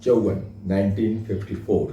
1954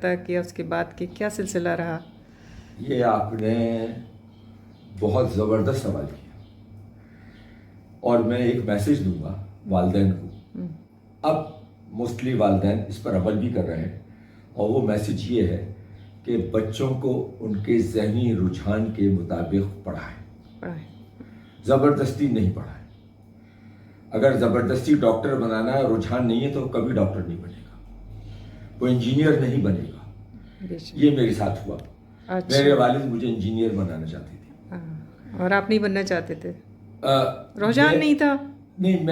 تک یا اس کے بعد کے کیا سلسلہ رہا؟ یہ آپ نے بہت زبردست سوال کیا، اور میں ایک میسیج دوں گا والدین کو. اب موسٹلی والدین اس پر عمل بھی کر رہے ہیں، اور وہ میسیج یہ ہے کہ بچوں کو ان کے ذہنی رجحان کے مطابق پڑھائیں، زبردستی نہیں پڑھائیں. اگر زبردستی ڈاکٹر بنانا ہے، رجحان نہیں ہے تو کبھی ڈاکٹر نہیں بنے گا، وہ انجینئر نہیں بنے گا. یہ میرے ساتھ ہوا. میرے والد مجھے انجینئر بنانا چاہتے تھے اور آپ نہیں بننا چاہتے تھے؟ رجحان نہیں تھا؟ نہیں،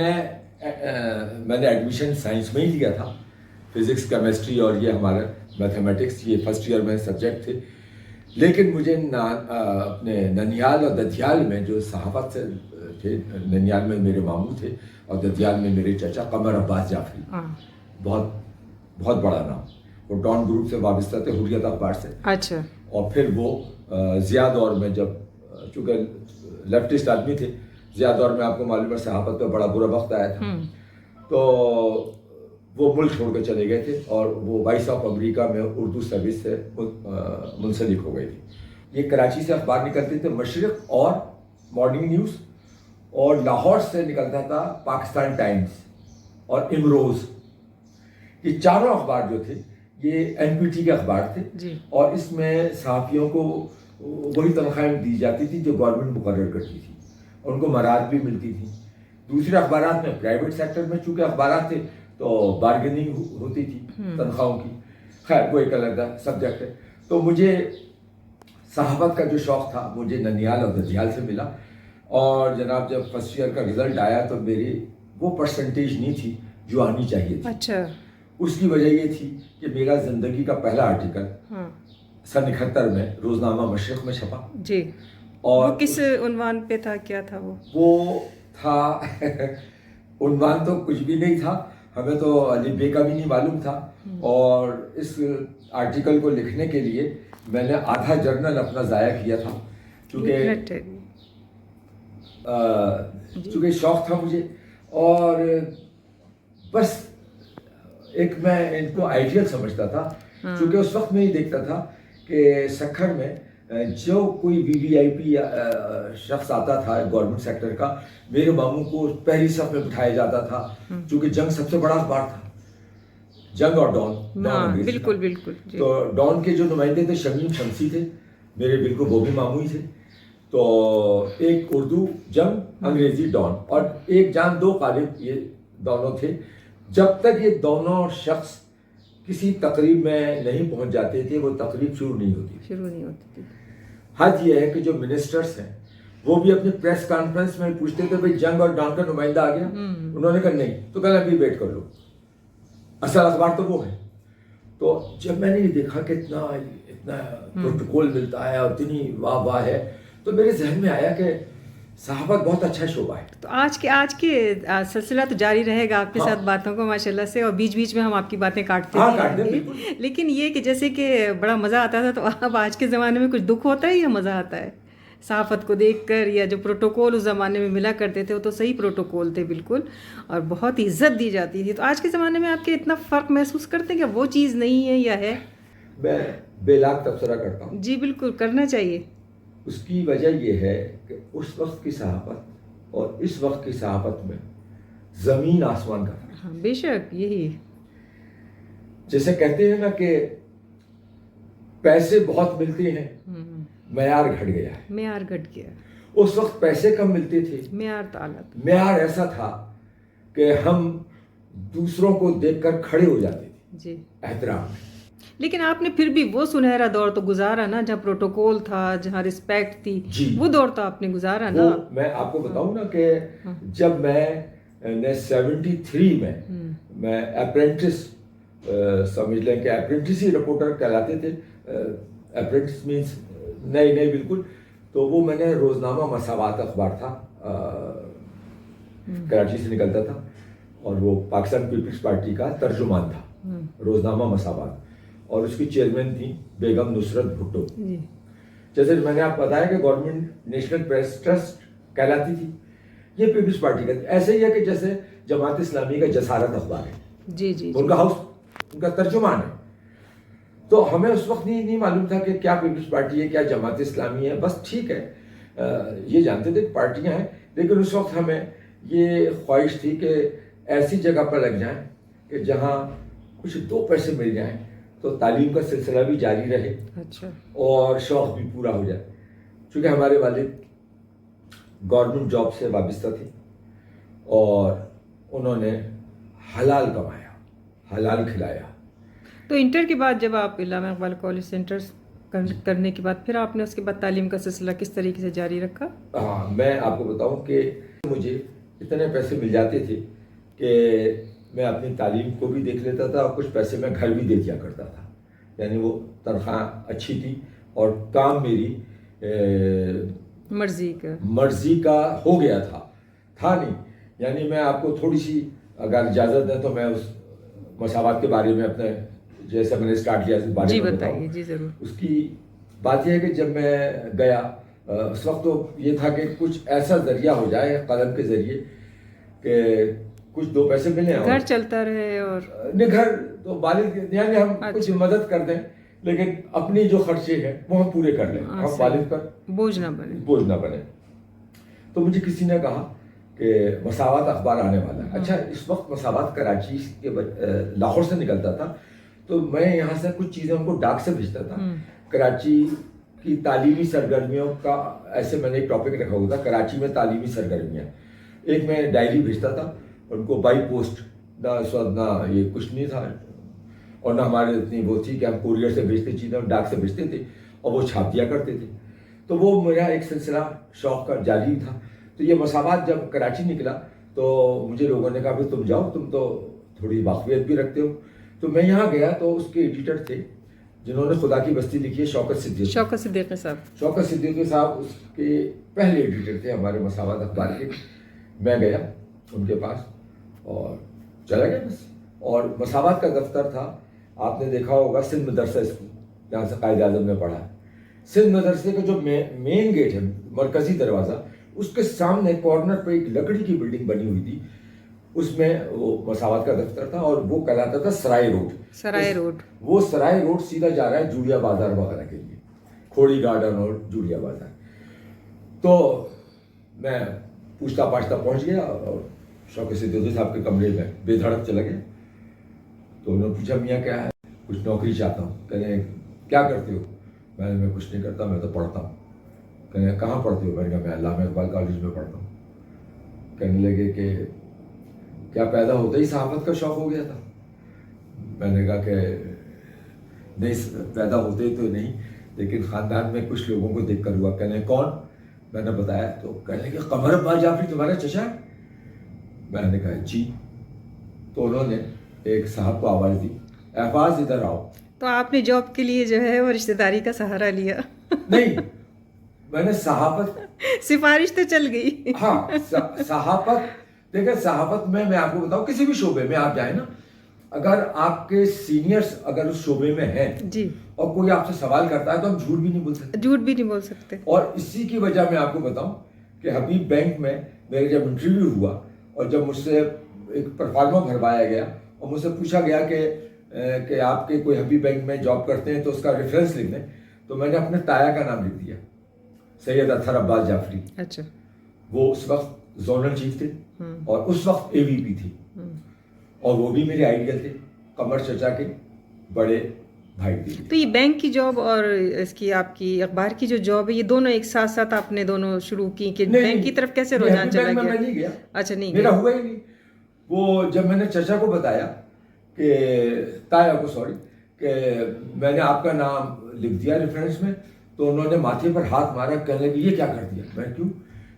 میں نے ایڈمیشن سائنس میں ہی لیا تھا، فزکس کیمسٹری اور یہ ہمارا میتھمیٹکس، یہ فرسٹ ایئر میں سبجیکٹ تھے. لیکن مجھے اپنے ننیال اور ددھیال میں جو صحافت سے تھے، ننیال میں میرے ماموں تھے اور ددھیال میں میرے چچا قمر عباس جعفری، بہت بڑا نام. وہ ڈان گروپ سے وابستہ تھے، حریت اخبار سے. اچھا. اور پھر وہ ضیاء دور میں، جب چونکہ لیفٹسٹ آدمی تھے، ضیاء دور میں آپ کو معلوم ہے صحافت پہ بڑا برا وقت آیا تھا، تو وہ ملک چھوڑ کے چلے گئے تھے، اور وہ وائس آف امریکہ میں اردو سروس سے منسلک ہو گئی تھی. یہ کراچی سے اخبار نکلتے تھے، مشرق اور مارننگ نیوز، اور لاہور سے نکلتا تھا پاکستان ٹائمز اور امروز. یہ چاروں اخبار جو تھے یہ این پی ٹی کے اخبار تھے، اور اس میں صحافیوں کو وہی تنخواہیں دی جاتی تھی جو گورنمنٹ مقرر کرتی تھی، اور ان کو مراد بھی ملتی تھی. دوسرے اخبارات میں، پرائیویٹ سیکٹر میں چونکہ اخبارات تھے تو بارگیننگ ہوتی تھی تنخواہوں کی. خیر وہ ایک الگ سبجیکٹ ہے. تو مجھے صحافت کا جو شوق تھا مجھے ننیال اور ددھیال سے ملا، اور جناب جب فرسٹ ایئر کا رزلٹ آیا تو میری وہ پرسنٹیج نہیں تھی جو آنی چاہیے تھی. اچھا. اس کی وجہ یہ تھی کہ میرا زندگی کا پہلا آرٹیکل سن 71 میں روزنامہ مشرق میں چھپا. جی. اور وہ کس عنوان پہ تھا، کیا تھا وہ تھا عنوان تو کچھ بھی نہیں تھا، ہمیں تو علی بے کا بھی نہیں معلوم تھا. اور اس آرٹیکل کو لکھنے کے لیے میں نے آدھا جرنل اپنا ضائع کیا تھا، چونکہ شوق تھا مجھے. اور بس ایک میں ان کو آئیڈیل سمجھتا تھا، چونکہ اس وقت میں یہ دیکھتا تھا کہ سکھر میں جو کوئی وی وی آئی پی شخص آتا تھا گورنمنٹ سیکٹر کا، میرے ماموں کو پہلی صف میں بٹھایا جاتا تھا، چونکہ جنگ سب سے بڑا اخبار تھا، جنگ اور ڈان. بالکل بالکل. تو ڈان کے جو نمائندے تھے شمیم شمسی تھے، میرے بالکل وہ بھی ماموں ہی تھے. تو ایک اردو جنگ، انگریزی ڈان، اور ایک جان دو قالب یہ دونوں تھے. جب تک یہ دونوں شخص کسی تقریب میں نہیں پہنچ جاتے تھے وہ تقریب شروع نہیں ہوتی تھی. حد یہ ہے کہ جو منسٹرز ہیں وہ بھی اپنی پریس کانفرنس میں پوچھتے تھے بھائی جنگ اور ڈان کا نمائندہ آ گیا؟ انہوں نے کہا نہیں، تو کہنا ابھی ویٹ کر لو، اصل اخبار تو وہ ہے. تو جب میں نے یہ دیکھا کہ اتنا پروٹوکول ملتا ہے اور اتنی واہ واہ ہے، تو میرے ذہن میں آیا کہ صحافت بہت اچھا شعبہ ہے. تو آج کے سلسلہ تو جاری رہے گا آپ کے ساتھ باتوں کو ماشاءاللہ سے، اور بیچ بیچ میں ہم آپ کی باتیں کاٹتے ہیں. لیکن یہ کہ جیسے کہ بڑا مزہ آتا تھا، تو اب آج کے زمانے میں کچھ دکھ ہوتا ہے یا مزہ آتا ہے صحافت کو دیکھ کر؟ یا جو پروٹوکول اس زمانے میں ملا کرتے تھے وہ تو صحیح پروٹوکول تھے بالکل، اور بہت عزت دی جاتی تھی. تو آج کے زمانے میں آپ کے اتنا فرق محسوس کرتے ہیں کہ وہ چیز نہیں ہے یا ہے؟ میں بے لاگ تبصرہ کرتا ہوں. جی بالکل کرنا چاہیے. اس کی وجہ یہ ہے کہ اس وقت کی صحافت اور اس وقت کی صحافت میں زمین آسمان کا فرق. ہاں بے شک. یہی جیسے کہتے ہیں نا کہ پیسے بہت ملتے ہیں، معیار گھٹ گیا ہے. معیار گھٹ گیا. اس وقت پیسے کم ملتے تھے، معیار تعالیٰ معیار ایسا تھا کہ ہم دوسروں کو دیکھ کر کھڑے ہو جاتے تھے جی احترام میں. لیکن آپ نے پھر بھی وہ سنہرا دور تو گزارا نا، جہاں پروٹوکول تھا، جہاں رسپیکٹ تھی. وہ دور تو آپ نے گزارا نا. میں آپ کو بتاؤں نا کہ جب میں 73 میں اپرینٹس، سمجھ لیں کہ اپرینٹس ہی رپورٹر کہلاتے تھے، اپرینٹس مینس نئے بالکل. تو وہ میں نے روزنامہ مساوات اخبار تھا، کراچی سے نکلتا تھا، اور وہ پاکستان پیپلز پارٹی کا ترجمان تھا، روزنامہ مساوات. اور اس کی چیئرمین تھی بیگم نصرت بھٹو. جیسے میں نے آپ بتایا کہ گورنمنٹ نیشنل پریس ٹرسٹ کہلاتی تھی، یہ پیپلز پارٹی کا ایسے ہی ہے کہ جیسے جماعت اسلامی کا جسارت اخبار ہے, جی جی ان کا ہاؤس ان کا ترجمان ہے. تو ہمیں اس وقت نہیں معلوم تھا کہ کیا پیپلز پارٹی ہے, کیا جماعت اسلامی ہے. بس ٹھیک ہے, یہ جانتے تھے کہ پارٹیاں ہیں, لیکن اس وقت ہمیں یہ خواہش تھی کہ ایسی جگہ پر لگ جائیں کہ جہاں کچھ 2 پیسے مل جائیں تو تعلیم کا سلسلہ بھی جاری رہے, اچھا, اور شوق بھی پورا ہو جائے. چونکہ ہمارے والد گورنمنٹ جاب سے وابستہ تھے اور انہوں نے حلال کمایا, حلال کھلایا. تو انٹر کے بعد جب آپ علامہ اقبال کالج سے انٹر کرنے کے بعد پھر آپ نے اس کے بعد تعلیم کا سلسلہ کس طریقے سے جاری رکھا؟ ہاں, میں آپ کو بتاؤں کہ مجھے اتنے پیسے مل جاتے تھے کہ میں اپنی تعلیم کو بھی دیکھ لیتا تھا اور کچھ پیسے میں گھر بھی دے دیا کرتا تھا. یعنی وہ تنخواہ اچھی تھی اور کام میری مرضی کا ہو گیا تھا نہیں. یعنی میں آپ کو تھوڑی سی اگر اجازت دیں تو میں اس مساوات کے بارے میں اپنے جیسے میں نے اسٹارٹ کیا اس بارے میں بتاؤں. جی ضرور. اس کی بات یہ ہے کہ جب میں گیا اس وقت تو یہ تھا کہ کچھ ایسا ذریعہ ہو جائے قلم کے ذریعے کہ کچھ 2 پیسے ملیں, گھر چلتا رہے. اور نہیں, گھر تو والد یعنی ہم کچھ مدد کر دیں لیکن اپنی جو خرچے ہیں وہ ہم پورے کر لیں, ہم والد پر بوجھ نہ بنے. تو مجھے کسی نے کہا کہ مساوات اخبار آنے والا ہے. اچھا, اس وقت مساوات کراچی کے لاہور سے نکلتا تھا, تو میں یہاں سے کچھ چیزیں ان کو ڈاک سے بھیجتا تھا. کراچی کی تعلیمی سرگرمیوں کا ایسے میں نے ایک ٹاپک رکھا ہوا تھا, کراچی میں تعلیمی سرگرمیاں. ایک میں ڈائری بھیجتا تھا ان کو بائی پوسٹ, نہ اس وقت نہ یہ کچھ نہیں تھا اور نہ ہمارے اتنی وہ تھی کہ ہم کوریئر سے بھیجتے چیزیں, ڈاک سے بھیجتے تھے اور وہ چھاپ دیا کرتے تھے. تو وہ میرا ایک سلسلہ شوق کا جاری تھا. تو یہ مساوات جب کراچی نکلا تو مجھے لوگوں نے کہا تم جاؤ, تم تو تھوڑی واقفیت بھی رکھتے ہو. تو میں یہاں گیا تو اس کے ایڈیٹر تھے جنہوں نے خدا کی بستی لکھی ہے, شوکت صدیقی صاحب اس کے پہلے ایڈیٹر تھے ہمارے مساوات اخبار کے. میں گیا ان کے پاس اور چلا گیا بس. اور مساوات کا دفتر تھا, آپ نے دیکھا ہوگا سندھ مدرسہ اسکول جہاں سے قائد اعظم نے پڑھا ہے. سندھ مدرسے کا جو مین گیٹ ہے, مرکزی دروازہ, اس کے سامنے کارنر پہ ایک لکڑی کی بلڈنگ بنی ہوئی تھی, اس میں وہ مساوات کا دفتر تھا اور وہ کہلاتا تھا سرائے روڈ. وہ سرائے روڈ سیدھا جا رہا ہے جوڑیا بازار وغیرہ کے لیے, کھوڑی گارڈن اور جوڑیا بازار. تو میں پوچھتا پاچھتا پہنچ گیا اور شوکت صدیقی صاحب کے کمرے میں بے دھڑک چلا گیا. تو انہوں نے پوچھا میاں کیا ہے؟ کچھ نوکری چاہتا ہوں. کہنے کیا کرتے ہو؟ میں کچھ نہیں کرتا, میں تو پڑھتا ہوں. کہنے کہاں پڑھتے ہو؟ میں نے کہا میں علامہ اقبال کالج میں پڑھتا ہوں. کہنے لگے کہ کیا پیدا ہوتا ہی صحافت کا شوق ہو گیا تھا؟ میں نے کہا کہ نہیں, پیدا ہوتے تو نہیں, لیکن خاندان میں کچھ لوگوں کو دیکھ کر ہوا. کہنے کون؟ میں نے بتایا تو کہنے لگے قمر عباس جعفری تمہارا چچا ہے؟ میں نے کہا جی. تو انہوں نے ایک صاحب کو آواز دی, احفاظ ادھر آؤ. تو آپ نے جاب کے لیے جو ہے وہ رشتہ داری کا سہارا لیا؟ نہیں, میں نے صحافت, سفارش تو چل گئی. ہاں صحافت, دیکھیں صحافت میں آپ کو بتاؤں کسی بھی شعبے میں آپ جائیں نا, اگر آپ کے سینئرز اگر اس شعبے میں ہیں جی اور کوئی آپ سے سوال کرتا ہے تو ہم جھوٹ بھی نہیں بول سکتے. اور اسی کی وجہ میں آپ کو بتاؤں کہ حبیب بینک میں میرے جب انٹرویو ہوا اور جب مجھ سے ایک پرفارما بھروایا گیا اور مجھ سے پوچھا گیا کہ آپ کے کوئی حبیب بینک میں جاب کرتے ہیں تو اس کا ریفرنس لکھ دیں, تو میں نے اپنے تایا کا نام لکھ دیا, سید اطہر عباس جعفری. اچھا. وہ اس وقت زونل چیف تھے اور اس وقت اے وی پی تھی, اور وہ بھی میرے آئیڈیل تھے, قمر چچا کے بڑے بھائی تھے. تو یہ بینک کی جاب اور اس کی آپ کی اخبار کی جو جاب ہے, یہ دونوں ایک ساتھ ساتھ آپ نے دونوں شروع کی کہ بینک کی طرف کیسے رجحان چلا گیا؟ میں نہیں گیا. اچھا, نہیں میرا ہوا ہی نہیں. وہ جب میں نے چچا کو بتایا کہ تایا کو سوری کہ میں نے آپ کا نام لکھ دیا ریفرنس میں, تو انہوں نے ماتھے پر ہاتھ مارا, کہنے لگے یہ کیا کر دیا؟ میں کیوں؟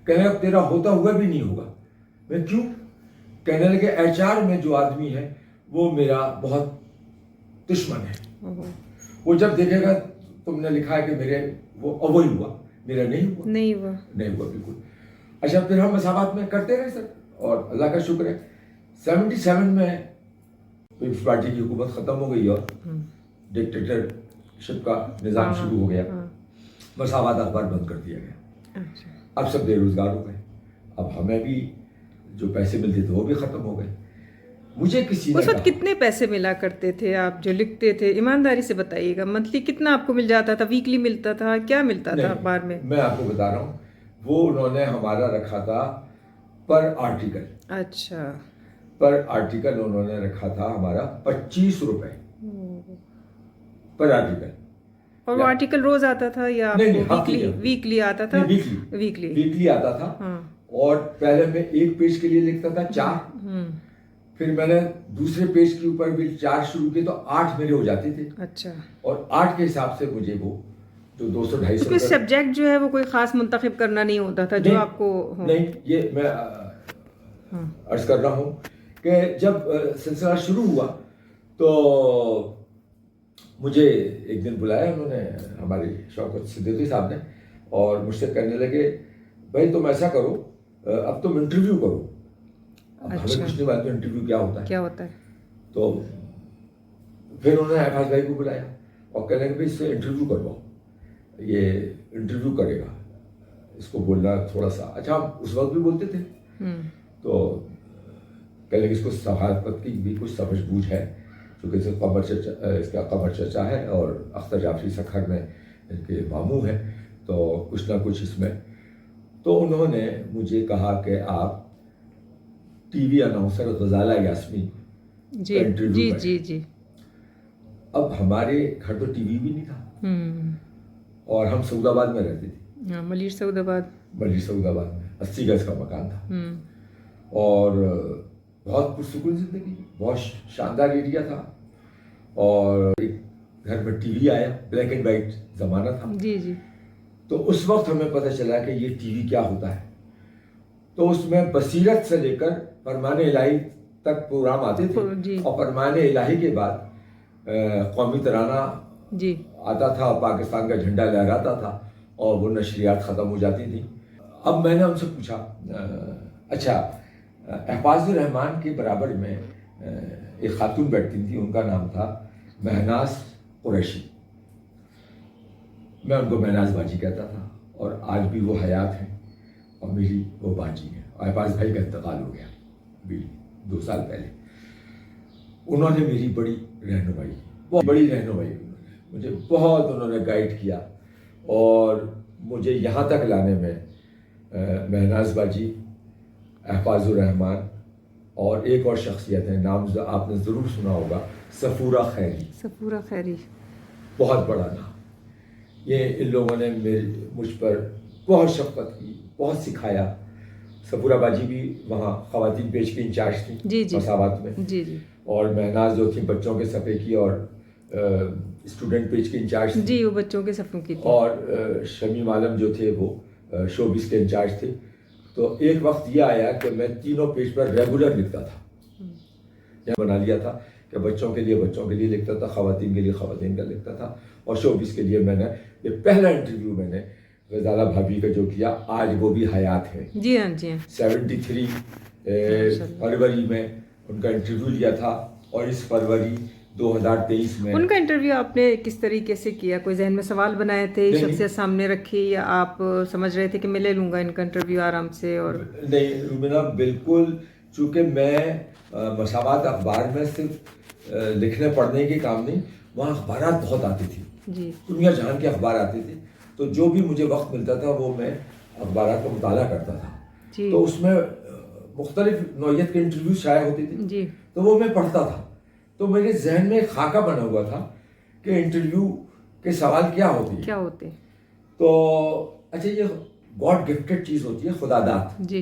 کہنے لگے تیرا ہوتا ہوا بھی نہیں ہوگا. میں کیوں؟ کہنے لگے ایچ آر میں جو آدمی ہے وہ میرا بہت دشمن ہے, وہ جب دیکھے گا تم نے لکھا ہے کہ میرے وہی ہوا, میرا نہیں ہوا بالکل. اچھا, پھر ہم مساوات میں کرتے رہے سر, اور اللہ کا شکر ہے 77 میں پیپلز پارٹی کی حکومت ختم ہو گئی اور ڈکٹیٹرشپ کا نظام شروع ہو گیا. مساوات اخبار بند کر دیا گیا. اب سب بے روزگار ہو گئے, اب ہمیں بھی جو پیسے ملتے تھے وہ بھی ختم ہو گئے. مجھے کسی نے اس وقت کتنے پیسے ملا کرتے تھے آپ جو لکھتے تھے؟ ایمانداری سے بتائیے گا. منتھلی کتنا آپ کو مل جاتا تھا؟ ویکلی ملتا تھا؟ کیا ملتا تھا اخبار میں؟ میں آپ کو بتا رہا ہوں, وہ انہوں نے ہمارا رکھا تھا پر آرٹیکل. اچھا, پر آرٹیکل انہوں نے رکھا تھا ہمارا 25 روپے پر آرٹیکل. اور وہ آرٹیکل روز آتا تھا یا ویکلی آتا تھا؟ ویکلی آتا تھا. اور پہلے میں ایک پیج کے لیے لکھتا تھا 4, پھر میں نے دوسرے پیج کے اوپر بھی 4 شروع کیے تو 8 میرے ہو جاتے تھے. اچھا, اور 8 کے حساب سے مجھے وہ جو 200-250 کوئی سبجیکٹ جو ہے وہ کوئی خاص منتخب کرنا نہیں ہوتا تھا جو آپ کو؟ نہیں, یہ میں عرض کر رہا ہوں کہ جب سلسلہ شروع ہوا تو مجھے ایک دن بلایا انہوں نے, ہمارے شوکت صدیقی صاحب نے, اور مجھ سے کہنے لگے بھائی تم ایسا کرو, اب تم انٹرویو کرو. اب ہمیں کچھ نہیں معلوم انٹرویو کیا ہوتا ہے. تو پھر انہوں نے احفاظ بھائی کو بلایا اور کہنے لگے اس سے انٹرویو کرواؤ, یہ انٹرویو کرے گا, اس کو بولنا تھوڑا سا. اچھا, ہم اس وقت بھی بولتے تھے. تو کہنے لگے اس کو صحافت کی بھی کچھ سمجھ بوجھ ہے, کیونکہ اس کا قمر چچا ہے اور اختر جعفری سکھر میں ان کے ماموں ہیں, تو کچھ نہ کچھ اس میں. تو انہوں نے مجھے کہا کہ آپ T V announcer Ghazala Yasmin کا انٹرویو کریں. جی. اب ہمارے گھر تو ٹی وی بھی نہیں تھا, اور ہم سعود آباد میں رہتے تھے. ملیر سعود آباد میں 80 گز کا مکان تھا, اور بہت پرسکون زندگی, بہت شاندار ایریا تھا. اور ایک گھر میں ٹی وی آیا, بلیک اینڈ وائٹ زمانہ تھا. جی. تو اس وقت ہمیں پتہ چلا کہ یہ ٹی وی کیا ہوتا ہے. تو اس میں بصیرت سے لے کر فرمان الہی تک پروگرام آتے تھے, اور فرمان الہی کے بعد قومی ترانہ آتا تھا, پاکستان کا جھنڈا لہراتا تھا, اور وہ نشریات ختم ہو جاتی تھیں. اب میں نے ان سے پوچھا, اچھا احفاظ الرحمان کے برابر میں ایک خاتون بیٹھتی تھی, ان کا نام تھا مہناز قریشی. میں ان کو مہناز باجی کہتا تھا, اور آج بھی وہ حیات ہیں, اور میری وہ باجی ہیں. احفاظ بھائی کا انتقال ہو گیا ابھی 2 سال پہلے. انہوں نے میری بڑی رہنمائی مجھے بہت انہوں نے گائیڈ کیا, اور مجھے یہاں تک لانے میں مہناز باجی, احفاظ الرحمان, اور ایک اور شخصیت ہے, نام آپ نے ضرور سنا ہوگا, صفورہ خیری. بہت بڑا نام. یہ ان لوگوں نے مجھ پر بہت شفقت کی, بہت سکھایا. صفورہ باجی بھی وہاں خواتین پیج کی انچارج تھیں مساوات میں, اور مہناز جو تھیں بچوں کے صفحے کی اور اسٹوڈنٹ پیج کے انچارج تھیں. جی, وہ بچوں کے صفوں کی تھی. اور شمیم عالم جو تھے وہ شوبز کے انچارج تھے. تو ایک وقت یہ آیا کہ میں تینوں پیج پر ریگولر لکھتا تھا. یہ بنا لیا تھا کہ بچوں کے لیے لکھتا تھا, خواتین کے لیے خواتین کا لکھتا تھا, اور شوبز کے لیے میں نے یہ پہلا انٹرویو میں نے غزالہ بھابھی کا جو کیا, آج وہ بھی حیات ہے. جی ہاں 73 فروری میں ان کا انٹرویو لیا تھا, اور اس فروری 2023 میں. ان کا انٹرویو آپ نے کس طریقے سے کیا؟ کوئی ذہن میں سوال بنائے تھے, شخصیت سامنے رکھی, یا آپ سمجھ رہے تھے کہ میں لے لوں گا ان کا انٹرویو آرام سے؟ اور نہیں روبینہ, بالکل, چونکہ میں مساوات اخبار میں صرف لکھنے پڑھنے کے کام نہیں, وہاں اخبارات بہت آتی تھی, دنیا جہان کے اخبار آتے تھے. تو جو بھی مجھے وقت ملتا تھا وہ میں اخبارات کا مطالعہ کرتا تھا. تو اس میں مختلف نوعیت کے انٹرویو شائع ہوتے تھے, تو وہ میں پڑھتا تھا. تو میرے ذہن میں ایک خاکہ بنا ہوا تھا کہ انٹرویو کے سوال کیا ہوتے. تو اچھا, یہ گاڈ گفٹڈ چیز ہوتی ہے, خدا داد.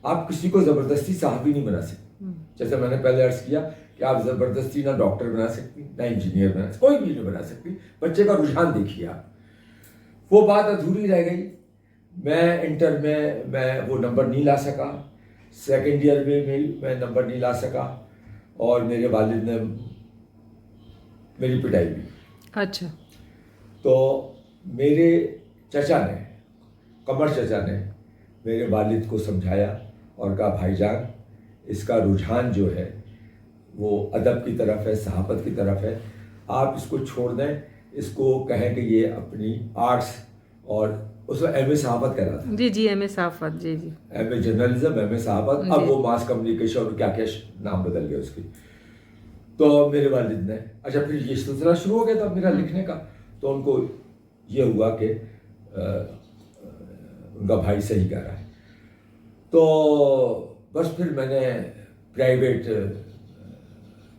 آپ کسی کو زبردستی صحافی نہیں بنا سکتے. جیسے میں نے پہلے عرض کیا کہ آپ زبردستی نہ ڈاکٹر بنا سکتی, نہ انجینئر بنا سکتی, کوئی بھی نہیں بنا سکتی. بچے کا رجحان دیکھیے آپ. وہ بات ادھوری رہ گئی. میں انٹر میں وہ نمبر نہیں لا سکا, سیکنڈ ایئر میں نمبر نہیں لا سکا, اور میرے والد نے میری پٹائی بھی. اچھا. تو میرے چچا نے, قمر چچا نے میرے والد کو سمجھایا اور کہا بھائی جان, اس کا رجحان جو ہے وہ ادب کی طرف ہے, صحافت کی طرف ہے, آپ اس کو چھوڑ دیں, اس کو کہیں کہ یہ اپنی آرٹس اور اس میں ایم اے صحافت کہہ رہا تھا. جی جی ایم اے صحافت. جی جی ایم اے جرنلزم، ایم اے صحافت. اب وہ ماس کمیونیکیشن اور کیا کیا نام بدل گیا اس کی. تو میرے والد نے اچھا پھر یہ سلسلہ شروع ہو گیا تھا میرا لکھنے کا. تو ان کو یہ ہوا کہ ان کا بھائی صحیح کہہ رہا ہے. تو بس پھر میں نے پرائیویٹ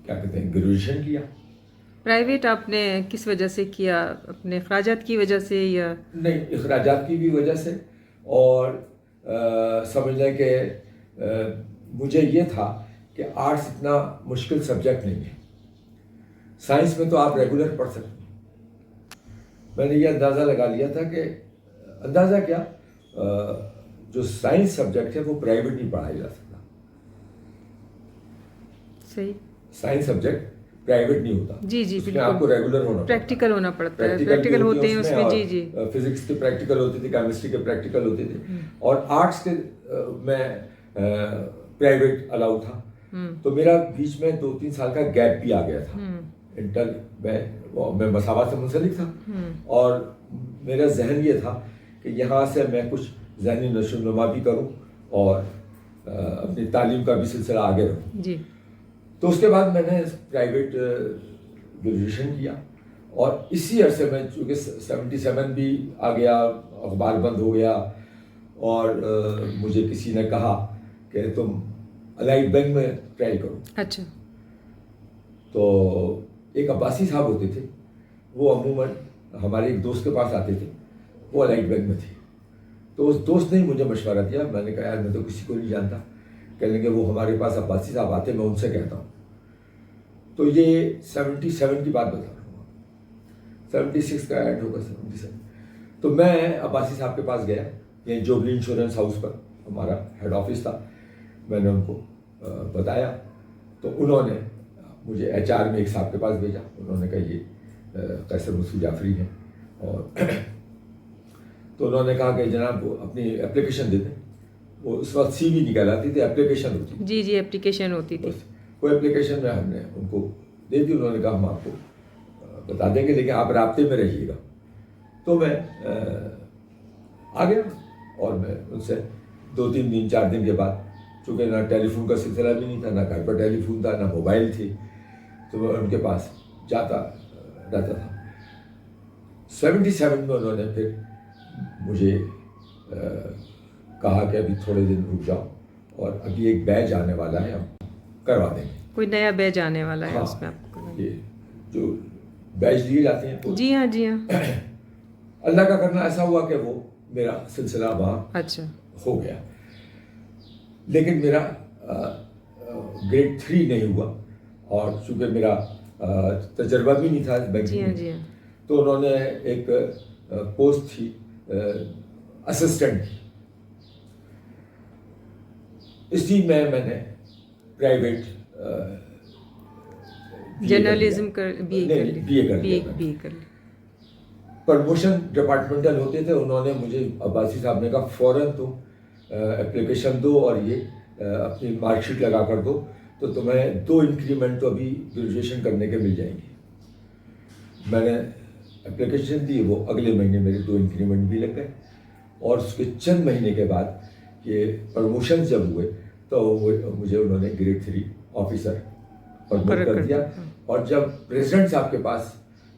کیا کہتے ہیں گریجویشن کیا. پرائیویٹ آپ نے کس وجہ سے کیا؟ اپنے اخراجات کی وجہ سے یا؟ نہیں، اخراجات کی بھی وجہ سے، اور سمجھ لیں کہ مجھے یہ تھا کہ آرٹس اتنا مشکل سبجیکٹ نہیں ہے. سائنس میں تو آپ ریگولر پڑھ سکتے ہیں. میں نے یہ اندازہ لگا لیا تھا کہ اندازہ کیا جو سائنس سبجیکٹ ہے وہ پرائیویٹ نہیں پڑھایا جا سکتا. صحیح. سائنس سبجیکٹ پرائیویٹ نہیں ہوتا. جی جی اس میں آپ کو ریگولر ہونا، پریکٹیکل ہونا پڑتا ہے. پریکٹیکل ہوتے ہیں اس میں. جی جی فزکس کے پریکٹیکل ہوتے تھے، کیمسٹری کے پریکٹیکل ہوتے تھے، اور آرٹس کے میں پرائیویٹ الاؤ تھا. تو میرا بیچ میں 2-3 سال کا گیپ بھی آ گیا تھا. انٹر میں مساوات سے منسلک تھا، اور میرا ذہن یہ تھا کہ یہاں سے میں کچھ ذہنی نشو و نما بھی کروں اور اپنی تعلیم کا بھی سلسلہ آگے رکھوں. جی. تو اس کے بعد میں نے پرائیویٹ گریجویشن کیا، اور اسی عرصے میں چونکہ 77 بھی آ گیا، اخبار بند ہو گیا، اور مجھے کسی نے کہا کہ تم الائٹ بینک میں ٹرائی کرو. اچھا. تو ایک عباسی صاحب ہوتے تھے، وہ عموماً ہمارے ایک دوست کے پاس آتے تھے، وہ الائٹ بینک میں تھے. تو اس دوست نے مجھے مشورہ دیا. میں نے کہا یار میں تو کسی کو نہیں جانتا. کہنے کہ وہ ہمارے پاس عباسی صاحب آتے، میں ان سے کہتا ہوں. تو یہ 77 کی بات بتا رہا ہوں، 76 کا ایڈ ہوگا 77. تو میں عباسی صاحب کے پاس گیا، یہ جوبلی انشورنس ہاؤس پر ہمارا ہیڈ آفس تھا. میں نے ان کو بتایا، تو انہوں نے مجھے ایچ آر میں ایک صاحب کے پاس بھیجا. انہوں نے کہا یہ قیصر مسعود جعفری ہیں، اور تو انہوں نے کہا کہ جناب وہ اپنی اپلیکیشن دے دیں. وہ اس وقت سی وی نکال آتی تھی، اپلیکیشن ہوتی. جی جی اپلیکیشن ہوتی تھی. وہ اپلیکیشن میں ہم نے ان کو دے دی. انہوں نے کہا ہم آپ کو بتا دیں گے، لیکن آپ رابطے میں رہیے گا. تو میں آ گیا، اور میں ان سے 2-3 دن 4 دن کے بعد، چونکہ نہ ٹیلی فون کا سلسلہ بھی نہیں تھا، نہ گھر پر ٹیلی فون تھا، نہ موبائل تھی، تو میں ان کے پاس جاتا رہتا تھا. 77 میں انہوں نے پھر مجھے کہا کہ ابھی تھوڑے دن رک جاؤ، اور ابھی ایک بیچ آنے والا ہے، ہم کروا دیں گے. کوئی نیا بیچ آنے والا ہے. ہاں، اس میں آپ کو یہ جو بیچ دیے جاتے ہیں. جی ہاں جی ہاں. اللہ کا کرنا ایسا ہوا کہ وہ میرا سلسلہ وہاں اچھا ہو گیا. لیکن میرا گریڈ 3 نہیں ہوا، اور چونکہ میرا تجربہ بھی نہیں تھا بینکنگ میں. جی ہاں. تو انہوں نے ایک پوسٹ تھی اسسٹنٹ کی، اسی میں نے پرائیویٹ جرنلزم بی اے کر لیا. پروموشن ڈپارٹمنٹل ہوتے تھے. انہوں نے مجھے عباسی صاحب نے کہا فوراً تم اپلیکیشن دو، اور یہ اپنی مارک شیٹ لگا کر دو، تو تمہیں 2 انکریمنٹ تو ابھی گریجویشن کرنے کے مل جائیں گے. میں نے اپلیکیشن دی، وہ اگلے مہینے میرے 2 انکریمنٹ بھی لگ گئے. اور اس کے چند مہینے کے بعد یہ پروموشن جب ہوئے تو مجھے انہوں نے گریڈ 3 آفیسر پروموٹ کر دیا. اور جب پریزیڈنٹ صاحب کے پاس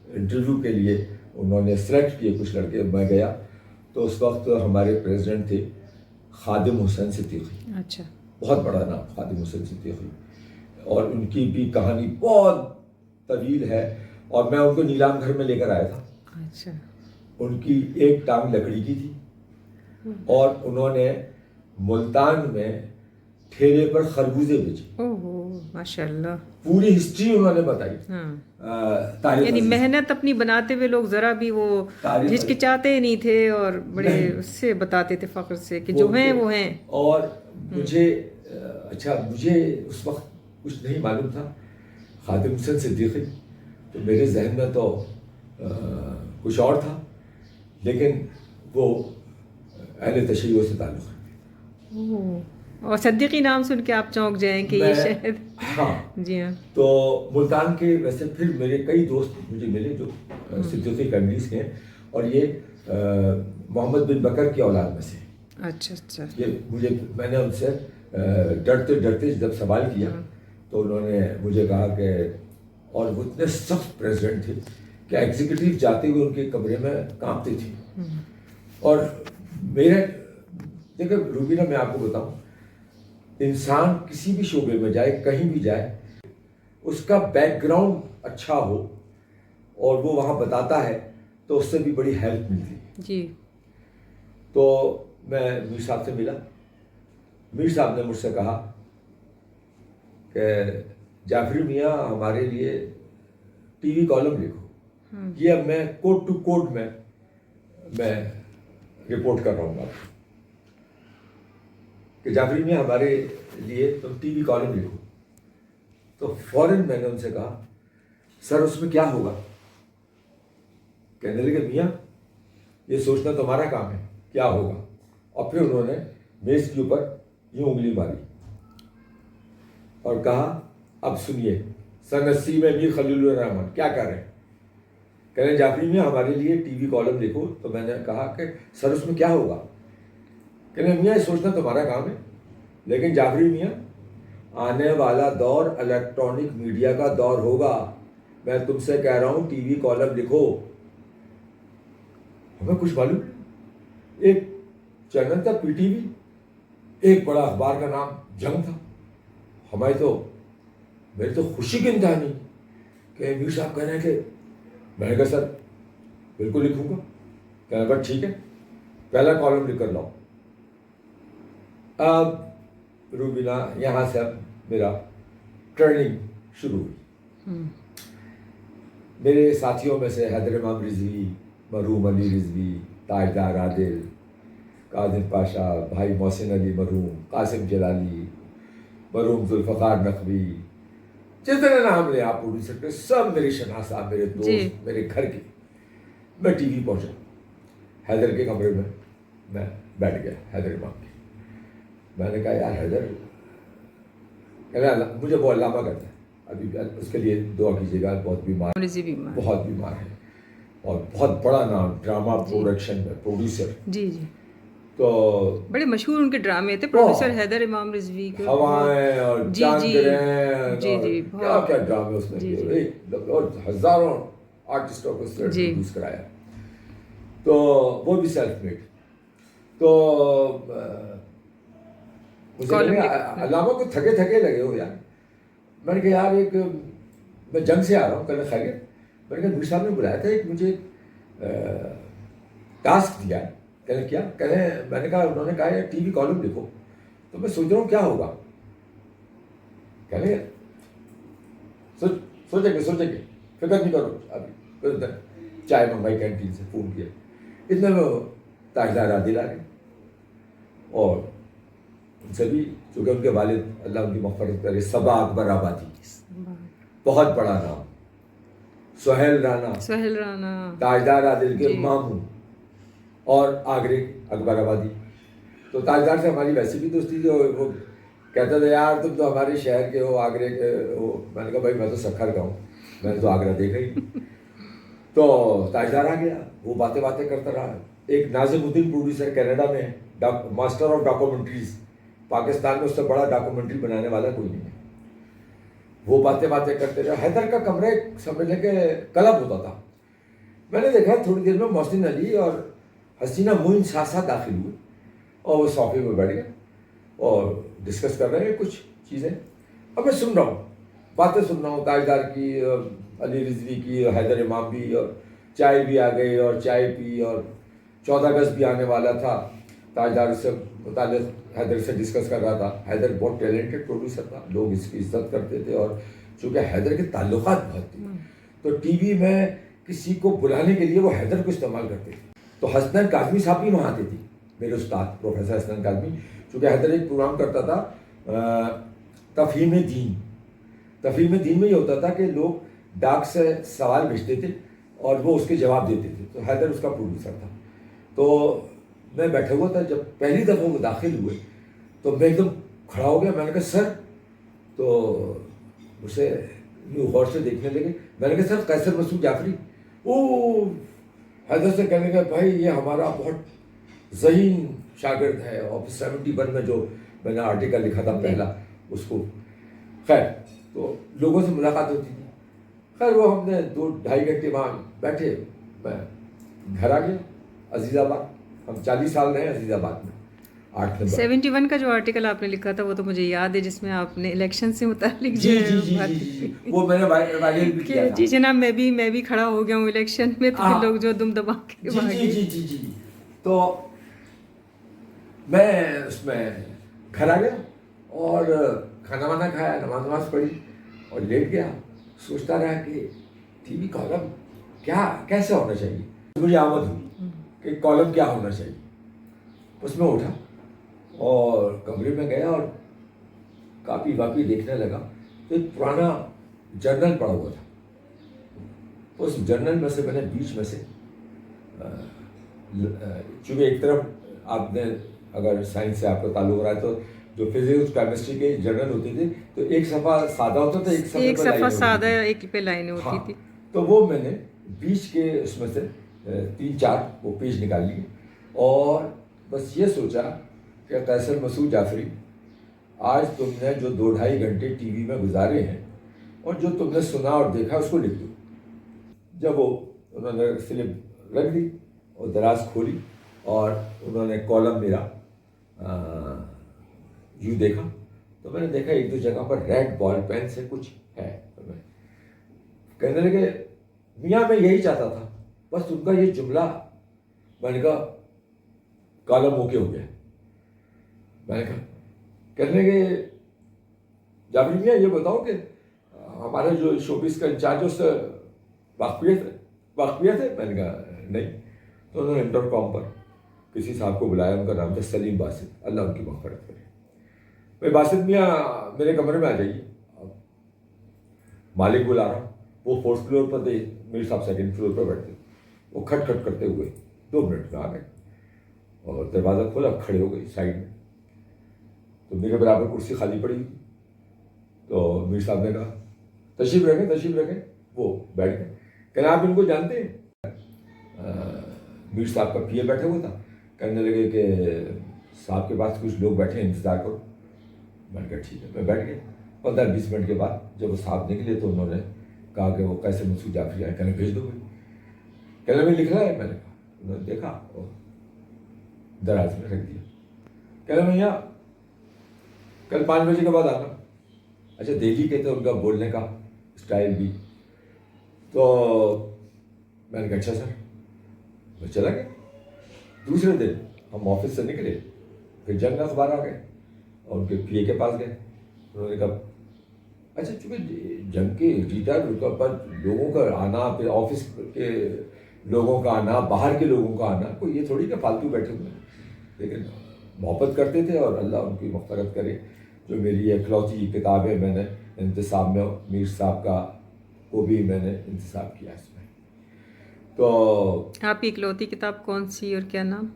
انٹرویو کے لیے انہوں نے سلیکٹ کیے کچھ لڑکے، میں گیا تو اس وقت ہمارے پریزیڈنٹ تھے خادم حسین صدیقی. اچھا. بہت بڑا نام خادم حسین صدیقی، اور ان کی بھی کہانی بہت طویل ہے. اور میں ان کو نیلام گھر میں لے کر آیا تھا. اچھا. ان کی ایک ٹانگ لکڑی کی تھی، اور انہوں نے ملتان میں ٹھیلے پر خربوزے بیچے. ماشاء اللہ. پوری ہسٹری انہوں نے بتائی. یعنی محنت اپنی بناتے ہوئے لوگ ذرا بھی وہ ہچکچاتے نہیں تھے، اور بڑے اس سے بتاتے تھے فخر سے کہ جو ہیں وہ ہیں. اور مجھے اس وقت کچھ نہیں معلوم تھا خادم حسین صدیقی، تو میرے ذہن میں تو کچھ اور تھا، لیکن وہ اہل تشیع سے تعلق ہے. اور صدیقی نام سن کے آپ چونک جائیں کہ یہ شاید. ہاں جی ہاں. تو ملتان کے ویسے پھر میرے کئی دوست مجھے ملے جو صدیقی فیملیز کے ہیں، اور یہ محمد بن بکر کی اولاد میں سے. اچھا اچھا. یہ میں نے ان سے ڈرتے جب سوال کیا تو انہوں نے مجھے کہا کہ, اور وہ اتنے سخت پریزیڈنٹ تھے کہ ایگزیکٹو جاتے ہوئے ان کے کمرے میں کانپتے تھے. اور میرے دیکھیں روبینہ, میں آپ کو بتاؤں, انسان کسی بھی شعبے میں جائے, کہیں بھی جائے, اس کا بیک گراؤنڈ اچھا ہو اور وہ وہاں بتاتا ہے تو اس سے بھی بڑی ہیلپ ملتی ہے. جی. تو میں میر صاحب سے ملا. میر صاحب نے مجھ سے کہا کہ جعفری میاں ہمارے لیے ٹی وی کالم لکھو. یہ اب میں کوڈ ٹو کوڈ میں رپورٹ کر رہا ہوں آپ کہ جعفری میاں ہمارے لیے تم ٹی وی کالم لکھو. تو فوراً میں نے ان سے کہا سر اس میں کیا ہوگا؟ کہنے لگے میاں یہ سوچنا تمہارا کام ہے کیا ہوگا. اور پھر انہوں نے میز کے اوپر یوں انگلی ماری اور کہا اب سنیے سن 80 میں میر خلیل الرحمن کیا کر رہے ہیں. کہہ رہے جعفری میاں ہمارے لیے ٹی وی کالم لکھو. تو میں نے کہا کہ سر اس میں کیا ہوگا؟ کہہ رہے میاں یہ سوچنا تمہارا کام ہے, لیکن جعفری میاں آنے والا دور الیکٹرانک میڈیا کا دور ہوگا. میں تم سے کہہ رہا ہوں ٹی وی کالم لکھو. ہمیں کچھ معلوم, ایک چینل تھا پی ٹی وی, ایک بڑا اخبار کا نام جنگ تھا. میری تو خوشی کی انتہا نہیں کہ میر صاحب کہہ رہے ہیں کہ میں نے کہا سر بالکل لکھوں گا. کہنے لگا ٹھیک ہے پہلا کالم لکھ کر لاؤ. اب روبینہ یہاں سے اب میرا ٹریننگ شروع ہوئی. میرے ساتھیوں میں سے حیدر امام رضوی, مرحوم علی رضوی, تاجدار عادل, کاظم پاشا, بھائی محسن علی مرحوم, قاسم جلالی, مرحوم ذوالفقار نقوی, جتنے نام لے آپ پروڈیوسر کے سب میری شناسا, میرے دوست, میرے گھر کے. میں ٹی وی پہنچا, حیدر کے کمرے میں میں بیٹھ گیا, حیدر امام کے. میں نے کہا یار حیدر, مجھے وہ علامہ کرتا ہے ابھی, اس کے لیے دعا کیجیے گا, بہت بیمار ہے اور بہت بڑا نام ڈرامہ پروڈکشن میں پروڈیوسر. جی جی. تو بڑے مشہور ان کے ڈرامے تھے پروڈیوسر حیدر امام رضوی کے. ہوائیں اور چاند گرہن, کیا کیا ڈرامے اس نے کیے, اور ہزاروں آرٹسٹوں کو اس نے پروڈیوس کرایا. تو وہ بھی سیلف میڈ. تو مجھے علامہ کو تھکے تھکے لگے ہو یار. میں نے کہا یار ایک میں جنگ سے آ رہا ہوں, کل خیریت. میں نے کہا میر صاحب نے بلایا تھا, ایک مجھے ٹاسک دیا ہے. کہنے کیا؟ میں نے کہا انہوں نے کہا ٹی وی کالم لکھو. تو میں سوچ رہا ہوں کیا ہوگا. کہنے سوچیں گے فکر نہیں کرو. ابھی چائے منگوائی کینٹین سے, فون کیا, اتنے میں تاجدار عادل آ گئے. اور ان سے بھی چونکہ ان کے والد اللہ ان کی مغفرت کرے صبا اکبر آبادی, بہت بڑا نام, سہیل رانا تاجدار عادل کے ماموں, اور آگرے اکبر آبادی. تو تاجدار سے ہماری ویسی بھی دوستی تھی, اور وہ کہتا تھا یار تم تو ہمارے شہر کے ہو, آگرے کے ہو. میں نے کہا بھائی میں تو سکھر کا ہوں, میں نے تو آگرہ دیکھا ہی. تو تاجدار آ گیا, وہ باتیں کرتا رہا. ایک ناظم الدین پروڈیوسر کینیڈا میں, ماسٹر آف ڈاکومنٹریز, پاکستان میں اس سے بڑا ڈاکومنٹری بنانے والا کوئی نہیں ہے. وہ باتیں کرتے رہے. حیدر کا کمرہ سمجھ لیں کہ کلب ہوتا تھا. میں نے دیکھا تھوڑی دیر میں محسن علی اور حسینہ معین ساتھ ساتھ داخل ہوئے, اور وہ صوفے میں بیٹھ گئے اور ڈسکس کر رہے ہیں کچھ چیزیں. اب میں سن رہا ہوں, باتیں سن رہا ہوں, تاجدار کی, علی رضوی کی, حیدر امام بھی, اور چائے بھی آ گئی اور چائے پی, اور 14 اگست بھی آنے والا تھا. تاجدار سے متعلق حیدر سے ڈسکس کر رہا تھا. حیدر بہت ٹیلنٹڈ پروڈیوسر تھا, لوگ اس کی عزت کرتے تھے, اور چونکہ حیدر کے تعلقات بہت تھے تو ٹی وی میں کسی کو بلانے کے لیے وہ حیدر کو استعمال کرتے تھے. تو حسنین کاظمی صاحب بھی وہاں آتے تھے, میرے استاد پروفیسر حسنین کاظمی. چونکہ حیدر ایک پروگرام کرتا تھا تفہیم دین. تفہیم دین میں یہ ہوتا تھا کہ لوگ ڈاک سے سوال بھیجتے تھے اور وہ اس کے جواب دیتے تھے. تو حیدر اس کا پروڈیوسر تھا. تو میں بیٹھا ہوا تھا, جب پہلی دفعہ وہ داخل ہوئے تو میں ایک دم کھڑا ہو گیا. میں نے کہا سر, تو اسے یوں غور سے دیکھنے لگے. میں نے کہا سر قیصر مسعود جعفری. او حیدر سے کہنے کا بھائی یہ ہمارا بہت ذہین شاگرد ہے، اور 71 میں جو میں نے آرٹیکل لکھا تھا پہلا اس کو، خیر تو لوگوں سے ملاقات ہوتی تھی. خیر وہ ہم نے 2-2.5 گھنٹے وہاں بیٹھے، میں گھر آ گیا عزیز آباد. ہم 40 سال رہے عزیز آباد میں. 8 نمبر 71 کا جو آرٹیکل آپ نے لکھا تھا وہ تو مجھے یاد ہے، جس میں آپ نے الیکشن سے متعلق جو جی وہ میں نے وائرل بھی کیا تھا. جی جناب، میں بھی کھڑا ہو گیا ہوں الیکشن میں، تو پھر لوگ جو دم دبا کے بھاگے. جی تو میں اس میں گھر آ گیا اور کھانا وانا کھایا، نماز پڑھی اور لیٹ گیا. سوچتا رہا کہ ٹی وی کالم کیسے ہونا چاہیے. مجھے آمد ہوئی کہ کالم کیا ہونا چاہیے. اس میں اٹھا اور کمرے میں گیا اور کاپی واپی دیکھنے لگا تو ایک پرانا جرنل پڑا ہوا تھا. اس جرنل میں سے میں نے بیچ میں سے چونکہ ایک طرف آپ نے اگر سائنس سے آپ کا تعلق رہا ہے تو جو فزکس کیمسٹری کے جرنل ہوتے تھے تو ایک صفحہ سادہ ہوتا تھا، ایک صفحہ سادہ، ایک پہ لائنیں ہوتی تھی. تو وہ میں نے بیچ کے اس میں سے 3-4 وہ پیج نکال لیے اور بس یہ سوچا کہ قیصر مسعود جعفری، آج تم نے جو 2-2.5 گھنٹے ٹی وی میں گزارے ہیں اور جو تم نے سنا اور دیکھا اس کو لکھ دو. جب وہ انہوں نے سلپ رکھ دی اور دراز کھولی اور انہوں نے کالم میرا یوں دیکھا تو میں نے دیکھا 1-2 جگہ پر ریڈ بال پین سے کچھ ہے. کہنے لگے میاں میں یہی چاہتا تھا، بس تم کا یہ جملہ. میں نے کہا کالم اوکے ہو گیا. میں نے کہا کہنے لگے جعفری میاں یہ بتاؤ کہ ہمارے جو شوبز کا انچارج اس سے واقفیت ہے. میں نے کہا نہیں. تو انہوں نے انٹر کام پر کسی صاحب کو بلایا، ان کا نام تھا سلیم باسط، اللہ ان کی مغفرت کرے. بھائی باسط میاں میرے کمرے میں آ جائیے. مالک بلا رہا، وہ 4th فلور پر تھے، میرے صاحب 2nd فلور پر بیٹھتے. وہ کھٹ کھٹ کرتے ہوئے 2 منٹ میں آ گئے اور دروازہ کھولا، کھڑے ہو گئے سائڈ میں. تو میرے برابر کرسی خالی پڑی. تو میر صاحب نے کہا تشریف رکھیں. وہ بیٹھ گئے. کہنا آپ ان کو جانتے ہیں؟ میر صاحب کا پی اے بیٹھا ہوا تھا. کہنے لگے کہ صاحب کے پاس کچھ لوگ بیٹھے ہیں، انتظار کرو. میں نے کہا ٹھیک ہے. میں بیٹھ گیا. 15-20 منٹ کے بعد جب وہ صاحب نکلے تو انہوں نے کہا کہ وہ قیصر مسعود جعفری آئے. کہنے بھیج دو بھائی. کہنے میں لکھ رہا ہے. میں نے کہا. انہوں نے دیکھا اور دراز میں رکھ دیا. کہنے بھیا کل 5 بجے کے بعد آنا. اچھا دہلی کے تھے، ان کا بولنے کا اسٹائل بھی. تو میں نے کہا اچھا سر. میں چلا گیا. دوسرے دن ہم آفس سے نکلے، پھر جنگ اخبار آ گئے اور ان کے پی اے کے پاس گئے. انہوں نے کہا اچھا چونکہ جنگ کے ریٹائر پر لوگوں کا آنا، پھر آفس کے لوگوں کا آنا، باہر کے لوگوں کا آنا، کوئی یہ تھوڑی کہ فالتو بیٹھے ہوئے ہیں. لیکن محبت کرتے تھے اور اللہ ان کی مغفرت کرے. جو میری یہ اکلوتی کتاب ہے میں نے انتصاب میں میر صاحب کا وہ بھی میں نے انتصاب کیا اس میں. تو آپ کی اکلوتی کتاب کون سی اور کیا نام؟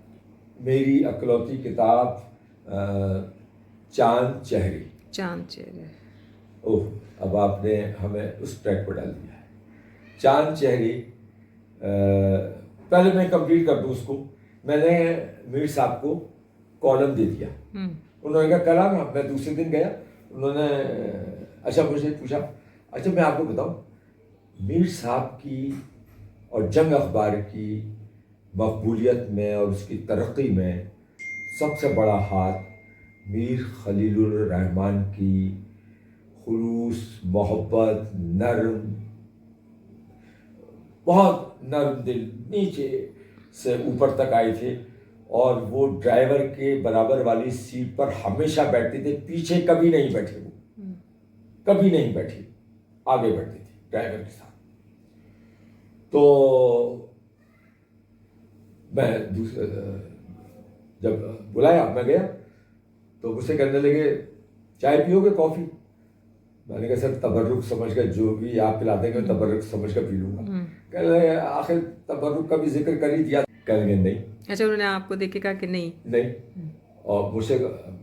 میری اکلوتی کتاب چاند چہرے. اوہ اب آپ نے ہمیں اس ٹریک پر ڈال دیا ہے. چاند چہرے پہلے میں کمپلیٹ کر دوں اس کو. میں نے میر صاحب کو کالم دے دیا. انہوں نے کہا کل آنا. میں دوسرے دن گیا. انہوں نے اچھا مجھے پوچھا اچھا میں آپ کو بتاؤں میر صاحب کی اور جنگ اخبار کی مقبولیت میں اور اس کی ترقی میں سب سے بڑا ہاتھ میر خلیل الرحمن کی خلوص، محبت، بہت نرم دل، نیچے سے اوپر تک آئے تھے. اور وہ ڈرائیور کے برابر والی سیٹ پر ہمیشہ بیٹھتے تھے. پیچھے کبھی نہیں بیٹھے، وہ کبھی نہیں بیٹھے، آگے بیٹھتے تھے ڈرائیور کے ساتھ. تو میں جب بلایا میں گیا تو مجھ سے کہنے لگے چائے پیو گے کافی؟ میں نے کہا سر تبرک سمجھ کر جو بھی آپ پلاتے ہیں تبرک سمجھ کر پی لوں گا. کہنے لگے آخر تبرک کا بھی ذکر کر ہی دیا. کہنے لگے نہیں. اچھا انہوں نے آپ کو دیکھ کے کہا کہ نہیں. اور مجھ سے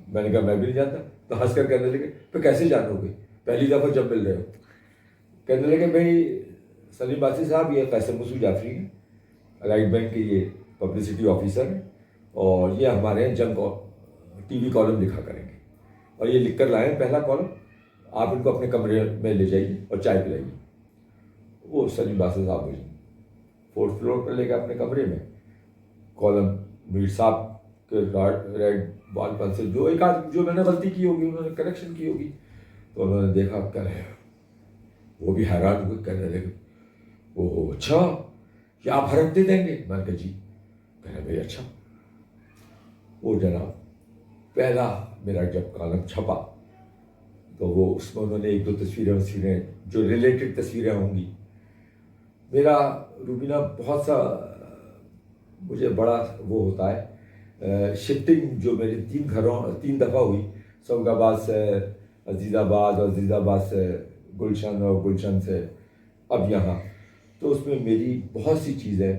میں نے کہا میں بھی نہیں جانتا. تو ہنس کر کہنے لگے پھر کیسے جانو گے پہلی دفعہ جب مل رہے ہو؟ کہنے لگے بھائی سلیم باسط صاحب یہ قیصر مسعود جعفری ہیں رائٹ بینک کے یہ پبلسٹی آفیسر ہیں اور یہ ہمارے ہیں جنگ ٹی وی کالم لکھا کریں گے اور یہ لکھ کر لائیں پہلا کالم. آپ ان کو اپنے کمرے میں لے جائیے اور چائے پلائیے. وہ سلیم باسط صاحب مجھے 4th فلور پر لے کے اپنے کمرے میں کالم میر صاحب کے ریڈ بال پن سے جو ایک آدھ جو میں نے غلطی کی ہوگی انہوں نے کریکشن کی ہوگی تو انہوں نے دیکھا کر رہے وہ بھی حیران ہوئے کہنے لگے وہ اچھا کیا آپ حرف دے دیں گے؟ میں نے کہا جی. کہنے بھائی اچھا. وہ جناب پہلا میرا جب کالم چھپا تو وہ اس میں انہوں نے 1-2 تصویریں جو ریلیٹڈ تصویریں ہوں گی. میرا روبینہ بہت سا مجھے بڑا وہ ہوتا ہے شفٹنگ جو میری 3 دفعہ ہوئی. سعود آباد سے عزیز آباد اور عزیز آباد سے گلشن اور گلشن سے اب یہاں, تو اس میں میری بہت سی چیزیں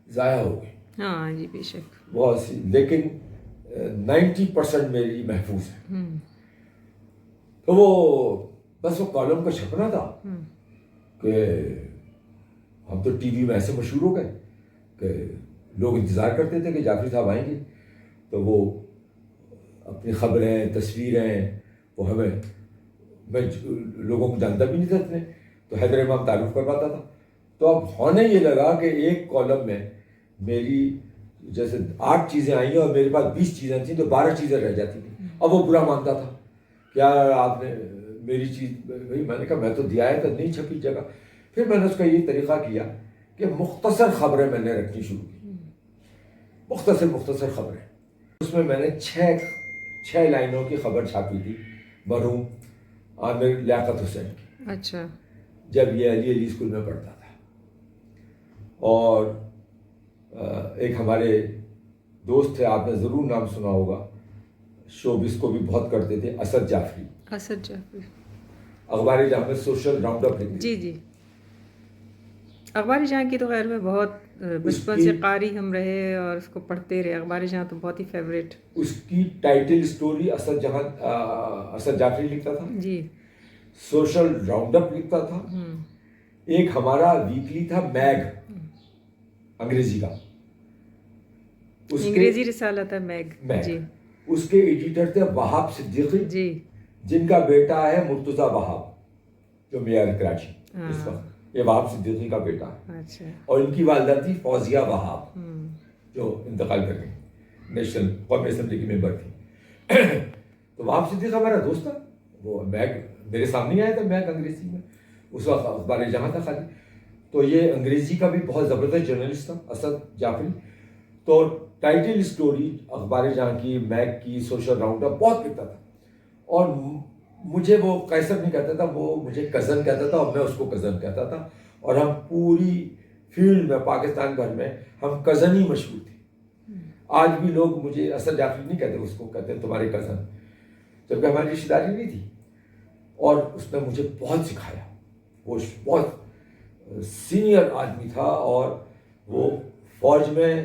ضائع ہو گئی. ہاں جی بے شک بہت سی, لیکن 90% میری محفوظ ہے. تو وہ بس وہ کالم کا چھپنا تھا کہ ہم تو ٹی وی میں ایسے مشہور ہو گئے کہ لوگ انتظار کرتے تھے کہ جعفری صاحب آئیں گے تو وہ اپنی خبریں تصویریں وہ ہمیں, میں لوگوں کو جانتا بھی نہیں تھا اتنے, تو حیدر امام تعارف کرواتا تھا. تو اب ہونے یہ لگا کہ ایک کالم میں میری جیسے 8 چیزیں آئی ہیں اور میرے پاس 20 چیزیں تھیں تو 12 چیزیں رہ جاتی تھیں. اب وہ برا مانتا تھا کیا آپ نے میری چیز بھائی, میں نے کہا میں تو دیا ہے تو نہیں چھپی جگہ. پھر میں نے اس کا یہ طریقہ کیا کہ مختصر خبریں میں نے رکھنی شروع کی, مختصر خبریں. اس میں نے 6 لائنوں کی خبر چھاپی تھی مرحوم عامر لیاقت حسین کی. اچھا. جب یہ علی اسکول میں پڑھتا تھا. اور ایک ہمارے دوست تھے, آپ نے ضرور نام سنا ہوگا, شوبز کو بھی بہت کرتے تھے, اسد جعفری. اخبار جہاں میں سوشل راؤنڈ اپ لکھتے. جی. اخبار جہاں کی تو خیر میں بہت بچپن سے قاری ہم رہے اور اس کو پڑھتے رہے. اخبار جہاں تو بہت ہی فیوریٹ. اس کی ٹائٹل اسٹوری اسد جعفری لکھتا تھا جی. سوشل راؤنڈ اپ لکھتا تھا. ایک ہمارا ویکلی تھا میگ انگریزی کا, انگریزی رسالہ تھا میگ. جی. اس کے ایڈیٹر تھے وہاب صدیقی جی, جن کا بیٹا ہے مرتضیٰ وہاب جو میئر کراچی اس وقت. یہ وہاب صدیقی کا بیٹا ہے. اچھا. اور ان کی والدہ تھی فوزیہ وہاب جو انتقال کر گئی, نیشنل قومی اسمبلی کی ممبر تھی. تو وہاب صدیقی میرا دوست تھا. وہ میگ میرے سامنے آیا تھا میگ انگریزی میں, اس وقت اخبار جہاں تھا خالی. تو یہ انگریزی کا بھی بہت زبردست جرنلسٹ تھا اسد جعفری. تو ٹائٹل اسٹوری اخبار جہاں کی, میگ کی, سوشل راؤنڈ اپ بہت لکھتا تھا. اور مجھے وہ قیصر نہیں کہتا تھا, وہ مجھے کزن کہتا تھا اور میں اس کو کزن کہتا تھا. اور ہم پوری فیلڈ میں پاکستان بھر میں ہم کزن ہی مشہور تھے. آج بھی لوگ مجھے اسد جعفری نہیں کہتے, اس کو کہتے ہیں تمہارے کزن, جبکہ ہماری رشتہ داری نہیں تھی. اور اس نے مجھے بہت سکھایا. وہ بہت سینئر آدمی تھا اور وہ فوج میں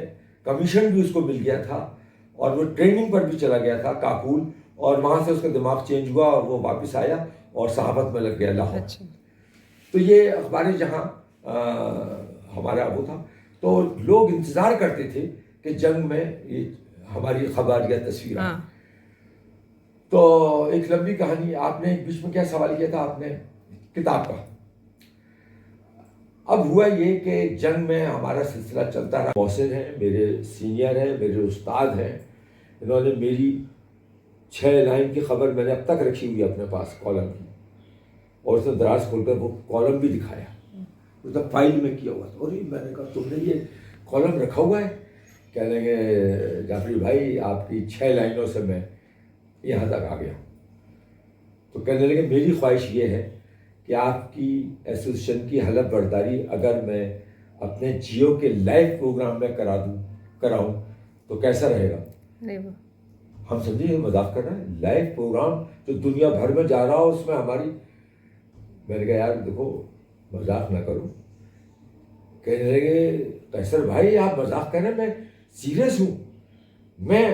کمیشن بھی اس کو مل گیا تھا اور وہ ٹریننگ پر بھی چلا گیا تھا کابل, اور وہاں سے اس کا دماغ چینج ہوا اور وہ واپس آیا اور صحافت میں لگ گیا لاہور. تو یہ اخبار جہاں ہمارا وہ تھا. تو لوگ انتظار کرتے تھے کہ جنگ میں یہ ہماری خبر یا تصویر. تو ایک لمبی کہانی. آپ نے بیچ میں کیا سوال کیا تھا آپ نے کتاب کا. اب ہوا یہ کہ جنگ میں ہمارا سلسلہ چلتا رہا. محسن ہیں میرے سینئر ہیں, میرے استاد ہیں, انہوں نے میری 6 لائن کی خبر میں نے اب تک رکھی ہوئی اپنے پاس کالم کی, اور اس نے دراز کھول کر وہ کالم بھی دکھایا, اس نے فائل میں کیا ہوا تھا. اور میں نے کہا تم نے یہ کالم رکھا ہوا ہے؟ کہنے لگے جعفری بھائی آپ کی 6 لائنوں سے میں یہاں تک آ گیا. تو کہنے لگے میری خواہش یہ ہے کہ آپ کی ایسوسیشن کی حلف برداری اگر میں اپنے جیو کے لائیو پروگرام میں کراؤں تو کیسا رہے گا. ہم سمجھے مذاق کر رہے ہیں, لائیو پروگرام جو دنیا بھر میں جا رہا ہو اس میں ہماری. میں نے کہا یار دیکھو مذاق نہ کرو. کہنے لگے قیصر بھائی آپ مذاق کر رہے ہیں, میں سیریس ہوں. میں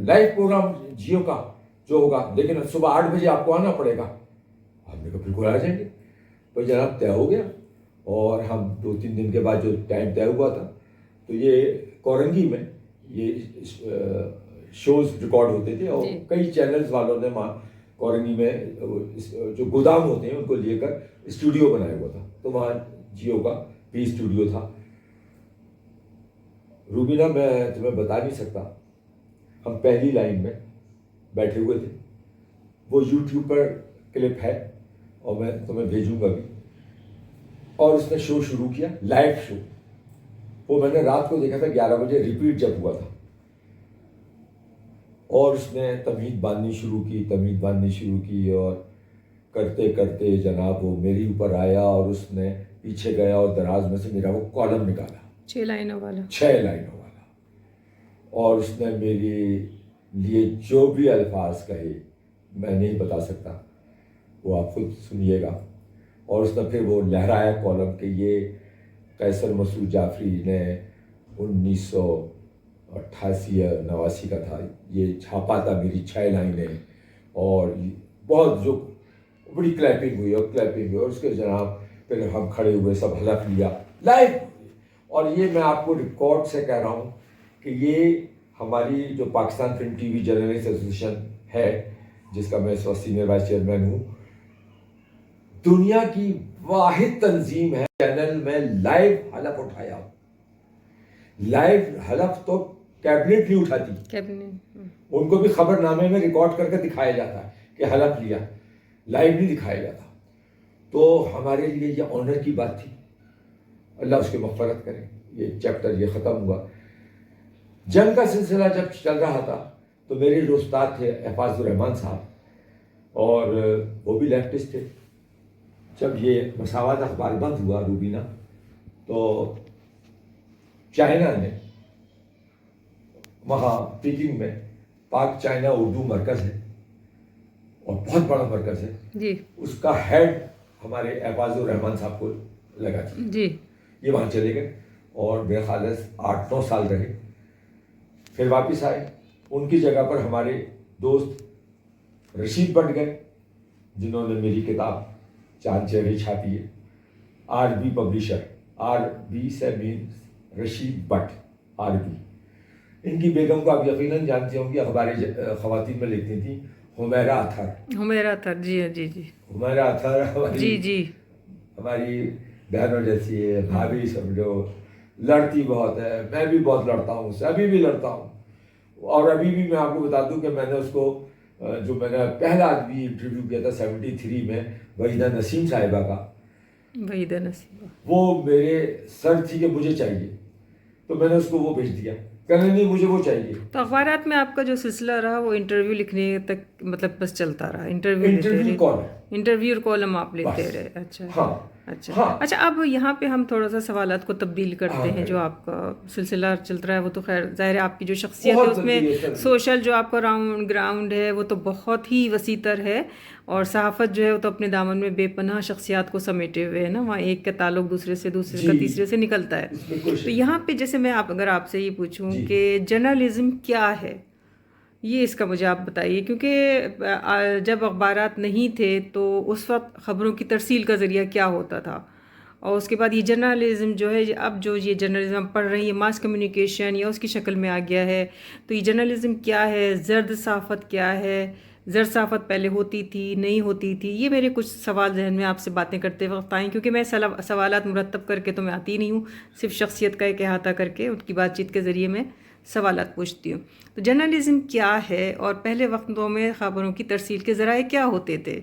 لائیو پروگرام جیو کا جو ہوگا لیکن صبح 8 بجے آپ کو آنا پڑے گا. ہم نے کہا بالکل آ جائیں گے. تو جناب طے ہو گیا اور ہم 2-3 دن کے بعد جو ٹائم طے ہوا تھا تو یہ کورنگی میں یہ شوز ریکارڈ ہوتے تھے اور کئی چینلز والوں نے وہاں کورنگی میں جو گودام ہوتے ہیں ان کو لے کر اسٹوڈیو بنایا ہوا تھا. تو وہاں جیو کا بھی اسٹوڈیو تھا. روبینہ میں تمہیں بتا نہیں سکتا, ہم پہلی لائن میں بیٹھے ہوئے تھے. وہ یوٹیوب پر کلپ ہے اور میں تمہیں بھیجوں گا بھی. اور اس نے شو شروع کیا, لائیو شو. وہ میں نے رات کو دیکھا تھا 11 بجے ریپیٹ جب ہوا تھا. اور اس نے تمہید باندھنی شروع کی اور کرتے کرتے جناب وہ میری اوپر آیا اور اس نے پیچھے گیا اور دراز میں سے میرا وہ کالم نکالا 6 لائنوں والا. اور اس نے میرے لیے جو بھی الفاظ کہے میں نہیں بتا سکتا, وہ آپ خود سنیے گا. اور اس نے پھر وہ لہرایا کالم کہ یہ قیصر مسعود جعفری نے 1988 یا 89 کا تھا, یہ چھاپا تھا میری 6 لائنیں. اور بہت جو بڑی کلیپنگ ہوئی اور اس کے جناب پھر ہم کھڑے ہوئے, سب حلف لیا لائیو. اور یہ میں آپ کو ریکارڈ سے کہہ رہا ہوں کہ یہ ہماری جو Pakistan film T V journalist association ہے, جس کا میں اس وقت سینئر وائس چیئرمین ہوں, دنیا کی واحد تنظیم ہے چینل میں لائیو حلف اٹھایا. لائیو حلف تو کیبنٹ نہیں اٹھاتی, ان کو بھی خبر نامے میں ریکارڈ کر کے دکھایا جاتا ہے کہ حلف لیا, لائیو نہیں دکھایا جاتا. تو ہمارے لیے یہ آنر کی بات تھی. اللہ اس کی مغفرت کرے. یہ چیپٹر یہ ختم ہوا. جنگ کا سلسلہ جب چل رہا تھا تو میرے جو استاد تھے احفاظ الرحمان صاحب, اور وہ بھی لیفٹسٹ تھے. جب یہ مساوات اخبار بند ہوا روبینہ, تو چائنا نے وہاں پیکنگ میں پاک چائنا اردو مرکز ہے اور بہت بڑا مرکز ہے جی, اس کا ہیڈ ہمارے احفاظ الرحمان صاحب کو لگا تھی جی. یہ وہاں چلے گئے اور میرے خیال سے 8-9 سال رہے. پھر واپس آئے. ان کی جگہ پر ہمارے دوست رشید بٹ گئے, جنہوں نے میری کتاب چاند چہرے چھاپی ہے. RB پبلشر, RB سے مینس رشید بٹ, RB. ان کی بیگم کو آپ یقیناً جانتے ہوں گے, اخبار خواتین میں لکھتی تھیں حمیرہ اطہر. جی جی جی. حمیرہ اطہر جی جی ہماری بہنوں جیسی ہے, بھابھی سمجھو. لڑتی بہت ہے, میں بھی بہت لڑتا ہوں, اس سے ابھی بھی لڑتا ہوں. اور ابھی بھی میں آپ کو بتا دوں کہ میں نے اس کو جو میں نے پہلا آدمی انٹرویو کیا تھا 73 میں وحیدہ نسیم صاحبہ کا, وحیدہ نسیم, وہ میرے سر تھی کہ مجھے چاہیے, تو میں نے اس کو وہ بھیج دیا, کہنے نہیں مجھے وہ چاہیے. تو اخبارات میں آپ کا جو سلسلہ رہا وہ انٹرویو لکھنے تک مطلب بس چلتا رہا؟ انٹرویو کالم آپ لیتے رہے. اچھا اچھا. اب یہاں پہ ہم تھوڑا سا سوالات کو تبدیل کرتے ہیں. جو آپ کا سلسلہ چل رہا ہے وہ تو خیر ظاہر ہے آپ کی جو شخصیت ہے اس میں سوشل جو آپ کا گراؤنڈ ہے وہ تو بہت ہی وسیع تر ہے, اور صحافت جو ہے وہ تو اپنے دامن میں بے پناہ شخصیات کو سمیٹے ہوئے ہے نا. وہاں ایک کا تعلق دوسرے کا تیسرے سے نکلتا ہے. تو یہاں پہ جیسے میں اگر آپ سے یہ پوچھوں کہ جرنلزم کیا ہے, یہ اس کا مجھے آپ بتائیے. کیونکہ جب اخبارات نہیں تھے تو اس وقت خبروں کی ترسیل کا ذریعہ کیا ہوتا تھا, اور اس کے بعد یہ جرنلزم جو ہے, اب جو یہ جرنلزم ہم پڑھ رہے ہیں یہ ماس کمیونیکیشن یا اس کی شکل میں آ گیا ہے. تو یہ جرنلزم کیا ہے, زرد صحافت کیا ہے, زرد صحافت پہلے ہوتی تھی نہیں ہوتی تھی؟ یہ میرے کچھ سوال ذہن میں آپ سے باتیں کرتے وقت آئیں, کیونکہ میں سوالات مرتب کر کے تو میں آتی نہیں ہوں, صرف شخصیت کا ایک احاطہ کر کے ان کی بات چیت کے ذریعے میں سوالات پوچھتی ہوں. تو جرنلزم کیا ہے, اور پہلے وقتوں میں خبروں کی ترسیل کے ذرائع کیا ہوتے تھے؟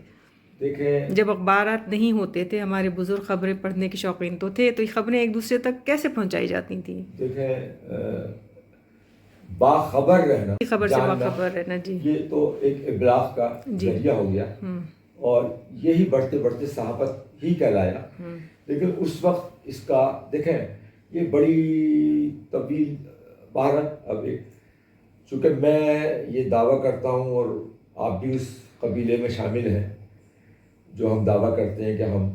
دیکھیں, جب اخبارات نہیں ہوتے تھے, ہمارے بزرگ خبریں پڑھنے کے شوقین تو تھے, تو یہ خبریں ایک دوسرے تک کیسے پہنچائی جاتی تھیں؟ دیکھیں, باخبر رہنا, خبر سے باخبر رہنا, جی, یہ تو ایک ابلاغ کا ذریعہ ہو گیا, اور یہی بڑھتے بڑھتے صحافت ہی کہلایا. لیکن اس وقت اس کا دیکھیں یہ بڑی طویل بحرت. اب ایک چونکہ میں یہ دعویٰ کرتا ہوں اور آپ بھی اس قبیلے میں شامل ہیں جو ہم دعویٰ کرتے ہیں کہ ہم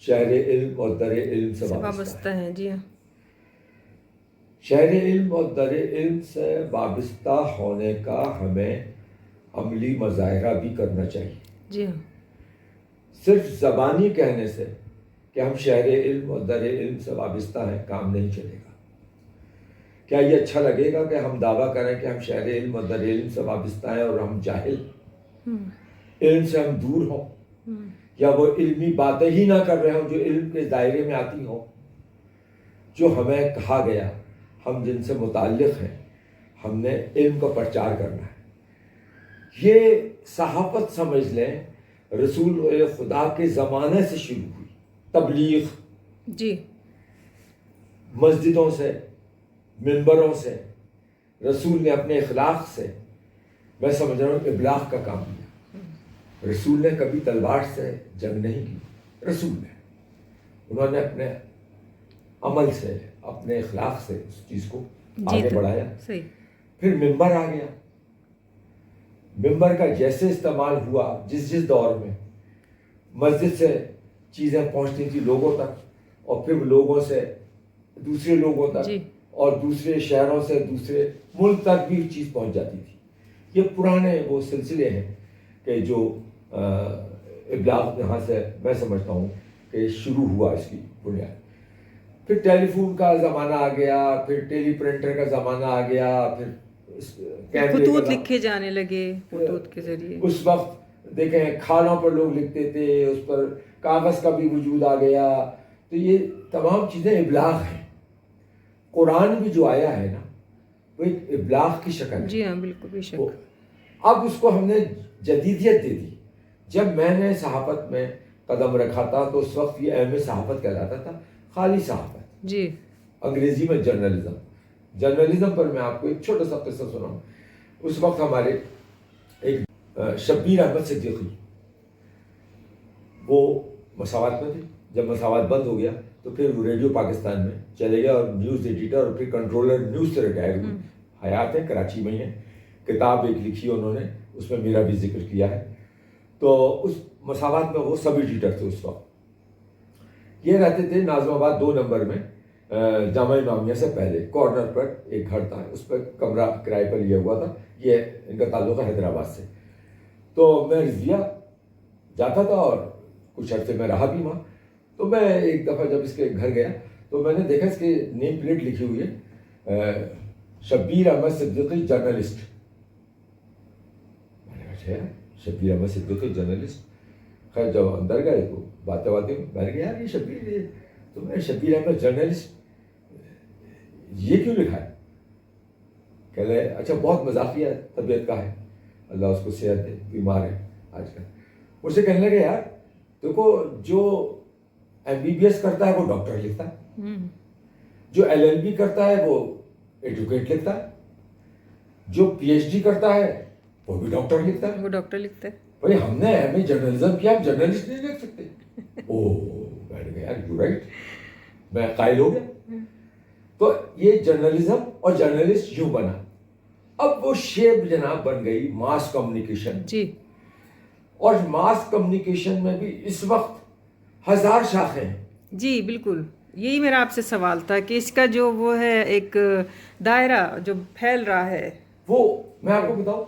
شہر علم اور در علم سے وابستہ ہیں. جی ہاں, شہر علم اور در علم سے وابستہ ہونے کا ہمیں عملی مظاہرہ بھی کرنا چاہیے. جی ہاں, صرف زبانی کہنے سے کہ ہم شہر علم اور در علم سے وابستہ ہیں، کام نہیں چلے گا۔ کیا یہ اچھا لگے گا کہ ہم دعویٰ کریں کہ ہم شہر علم اور در علم سے وابستہ ہیں اور ہم جاہل، علم سے ہم دور ہوں، یا وہ علمی باتیں ہی نہ کر رہے ہوں جو علم کے دائرے میں آتی ہوں، جو ہمیں کہا گیا، ہم جن سے متعلق ہیں، ہم نے علم کا پرچار کرنا ہے۔ یہ صحافت سمجھ لیں رسول خدا کے زمانے سے شروع ہوئی، تبلیغ جی، مسجدوں سے، منبروں سے، رسول نے اپنے اخلاق سے، میں سمجھ رہا ہوں ابلاغ کا کام کیا۔ رسول نے کبھی تلوار سے جنگ نہیں کی، رسول نے، انہوں نے اپنے عمل سے، اپنے اخلاق سے اس چیز کو آگے بڑھایا۔ صحیح۔ پھر منبر آ گیا، منبر کا جیسے استعمال ہوا، جس دور میں مسجد سے چیزیں پہنچتی تھی لوگوں تک، اور پھر لوگوں سے دوسرے لوگوں تک، اور دوسرے شہروں سے دوسرے ملک تک بھی چیز پہنچ جاتی تھی۔ یہ پرانے وہ سلسلے ہیں کہ جو ابلاغ یہاں سے میں سمجھتا ہوں کہ شروع ہوا اس کی بنیاد۔ پھر ٹیلی فون کا زمانہ آ گیا، پھر ٹیلی پرنٹر کا زمانہ آ گیا، پھر خطوط لکھے جانے لگے خطوط کے ذریعے۔ اس وقت دیکھیں کھالوں پر لوگ لکھتے تھے، اس پر کاغذ کا بھی وجود آ گیا۔ تو یہ تمام چیزیں ابلاغ ہیں۔ قرآن بھی جو آیا ہے نا، وہ ایک ابلاغ کی شکل ہے۔ جی ہاں، بالکل بے شک۔ اب اس کو ہم نے جدیدیت دے دی۔ جب میں نے صحافت میں قدم رکھا تھا تو اس وقت یہ اہم صحافت کہلاتا تھا، خالی صحافت، جی، انگریزی میں جرنلزم پر میں آپ کو ایک چھوٹا سا قصہ سناؤں۔ اس وقت ہمارے ایک شبیر احمد صدیقی، وہ مساوات میں تھے۔ جب مساوات بند ہو گیا تو پھر وہ ریڈیو پاکستان میں چلے گئے اور نیوز ایڈیٹر اور پھر کنٹرولر نیوز سے ریٹائر ہوئے۔ حیات ہے، کراچی میں ہی ہے، کتاب ایک لکھی انہوں نے، اس میں میرا بھی ذکر کیا ہے۔ تو اس مساوات میں وہ سب ایڈیٹر تھے اس وقت۔ یہ رہتے تھے ناظم آباد 2 نمبر میں، جامعہ امامیہ سے پہلے کارنر پر ایک گھر تھا، اس پر کمرہ کرائے پر لیا ہوا تھا۔ یہ ان کا تعلق ہے حیدرآباد سے۔ تو میں رضویہ جاتا تھا اور کچھ عرصے میں رہا بھی وہاں۔ تو میں ایک دفعہ جب اس کے گھر گیا تو میں نے دیکھا اس کی نیم پلیٹ لکھی ہوئی ہے، شبیر احمد صدیقی جرنلسٹ۔ میں نے کہا اچھا، شبیر احمد صدیقی جرنلسٹ۔ خیر جب اندر گئے تو باتیں میں نے کہا یار یہ شبیر، تو میں شبیر احمد جرنلسٹ یہ کیوں لکھا ہے؟ کہہ رہے اچھا بہت مزاحیہ طبیعت کا ہے، اللہ اس کو صحت دے، بیمار ہے آج کل۔ مجھ سے کہنے لگے یار دیکھو، جو MBBS کرتا ہے وہ ڈاکٹر لکھتا ہے، جو LLB کرتا ہے وہ ایڈوکیٹ لکھتا ہے، جو PhD کرتا ہے وہ بھی ڈاکٹر لکھتا ہے، وہ ڈاکٹر لکھتا ہے۔ بھائی ہم نے MA جرنلزم کیا، ہم جرنلسٹ نہیں لکھ سکتے؟ میں نے کہا یار یو رائٹ، میں قائل ہو گیا۔ تو یہ جرنلزم اور جرنلسٹ یوں بنا۔ اب وہ شیپ جناب بن گئی ماس کمیونیکیشن۔ جی، اور ماس کمیونیکیشن میں بھی اس وقت 1000 شاخیں ہیں۔ جی بالکل، یہی میرا آپ سے سوال تھا کہ اس کا جو وہ ہے ایک دائرہ جو پھیل رہا ہے، وہ میں آپ کو بتاؤں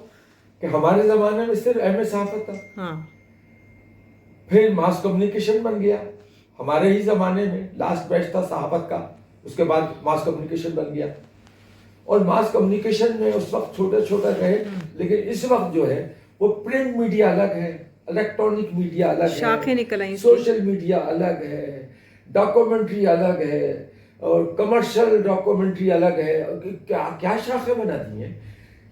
کہ ہمارے زمانے میں صرف اہم صحافت تھا، ہاں، پھر ماس کمیونیکیشن بن گیا۔ ہمارے ہی زمانے میں لاسٹ بیچ تھا صحافت کا، اس کے بعد ماس کمیونیکیشن بن گیا۔ اور ماس کمیونیکیشن میں اس وقت چھوٹا رہے، لیکن اس وقت جو ہے وہ پرنٹ میڈیا الگ ہے، الیکٹرانک میڈیا الگ ہے، شاخیں نکل آئیں، سوشل میڈیا الگ ہے، ڈاکومنٹری الگ ہے، اور کمرشل ڈاکومنٹری الگ ہے۔ کیا شاخیں بنا دی ہیں۔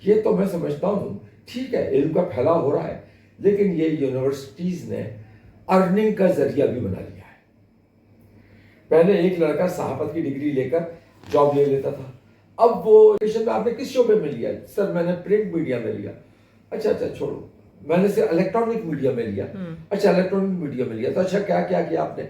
یہ تو میں سمجھتا ہوں ٹھیک ہے علم کا پھیلاؤ ہو رہا ہے، لیکن یہ یونیورسٹیز نے ارننگ کا ذریعہ بھی بنا لیا ہے۔ پہلے ایک لڑکا صحافت کی ڈگری لے کر جاب لے لیتا تھا، اب وہ میں آپ نے کس شعبے میں لیا؟ سر میں نے پرنٹ میڈیا میں لیا۔ اچھا چھوڑو، میں نے صرف الیکٹرانک میڈیا میں لیا۔ اچھا الیکٹرانک میڈیا میں لیا تو اچھا کیا کیا آپ نے؟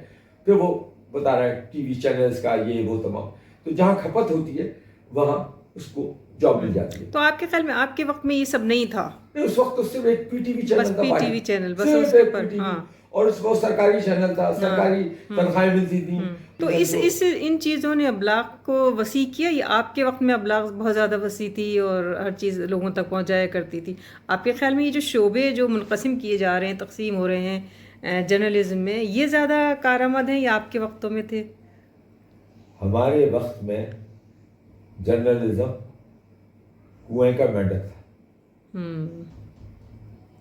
پھر وہ بتا رہا ہے ٹی وی چینلز کا یہ وہ تمام۔ تو جہاں کھپت ہوتی ہے وہاں اس کو جاب مل جاتی ہے۔ تو آپ کے خیال میں آپ کے وقت میں یہ سب نہیں تھا؟ اس وقت تو صرف ایک PTV چینل تھا، PTV چینل بس، اس کے اوپر، ہاں، اور اس وقت سرکاری چینل تھا، سرکاری تنخواہیں ملتی تھیں۔ تو ان چیزوں نے ابلاغ کو وسیع کیا، یا آپ کے وقت میں ابلاغ بہت زیادہ وسیع تھی اور ہر چیز لوگوں تک پہنچایا کرتی تھی؟ آپ کے خیال میں یہ جو شعبے جو منقسم کیے جا رہے ہیں، تقسیم ہو رہے ہیں، جرنلزم میں، یہ زیادہ کارآمد ہیں یا آپ کے وقتوں میں تھے؟ ہمارے وقت میں جرنلزم کنویں کا مینڈک تھا.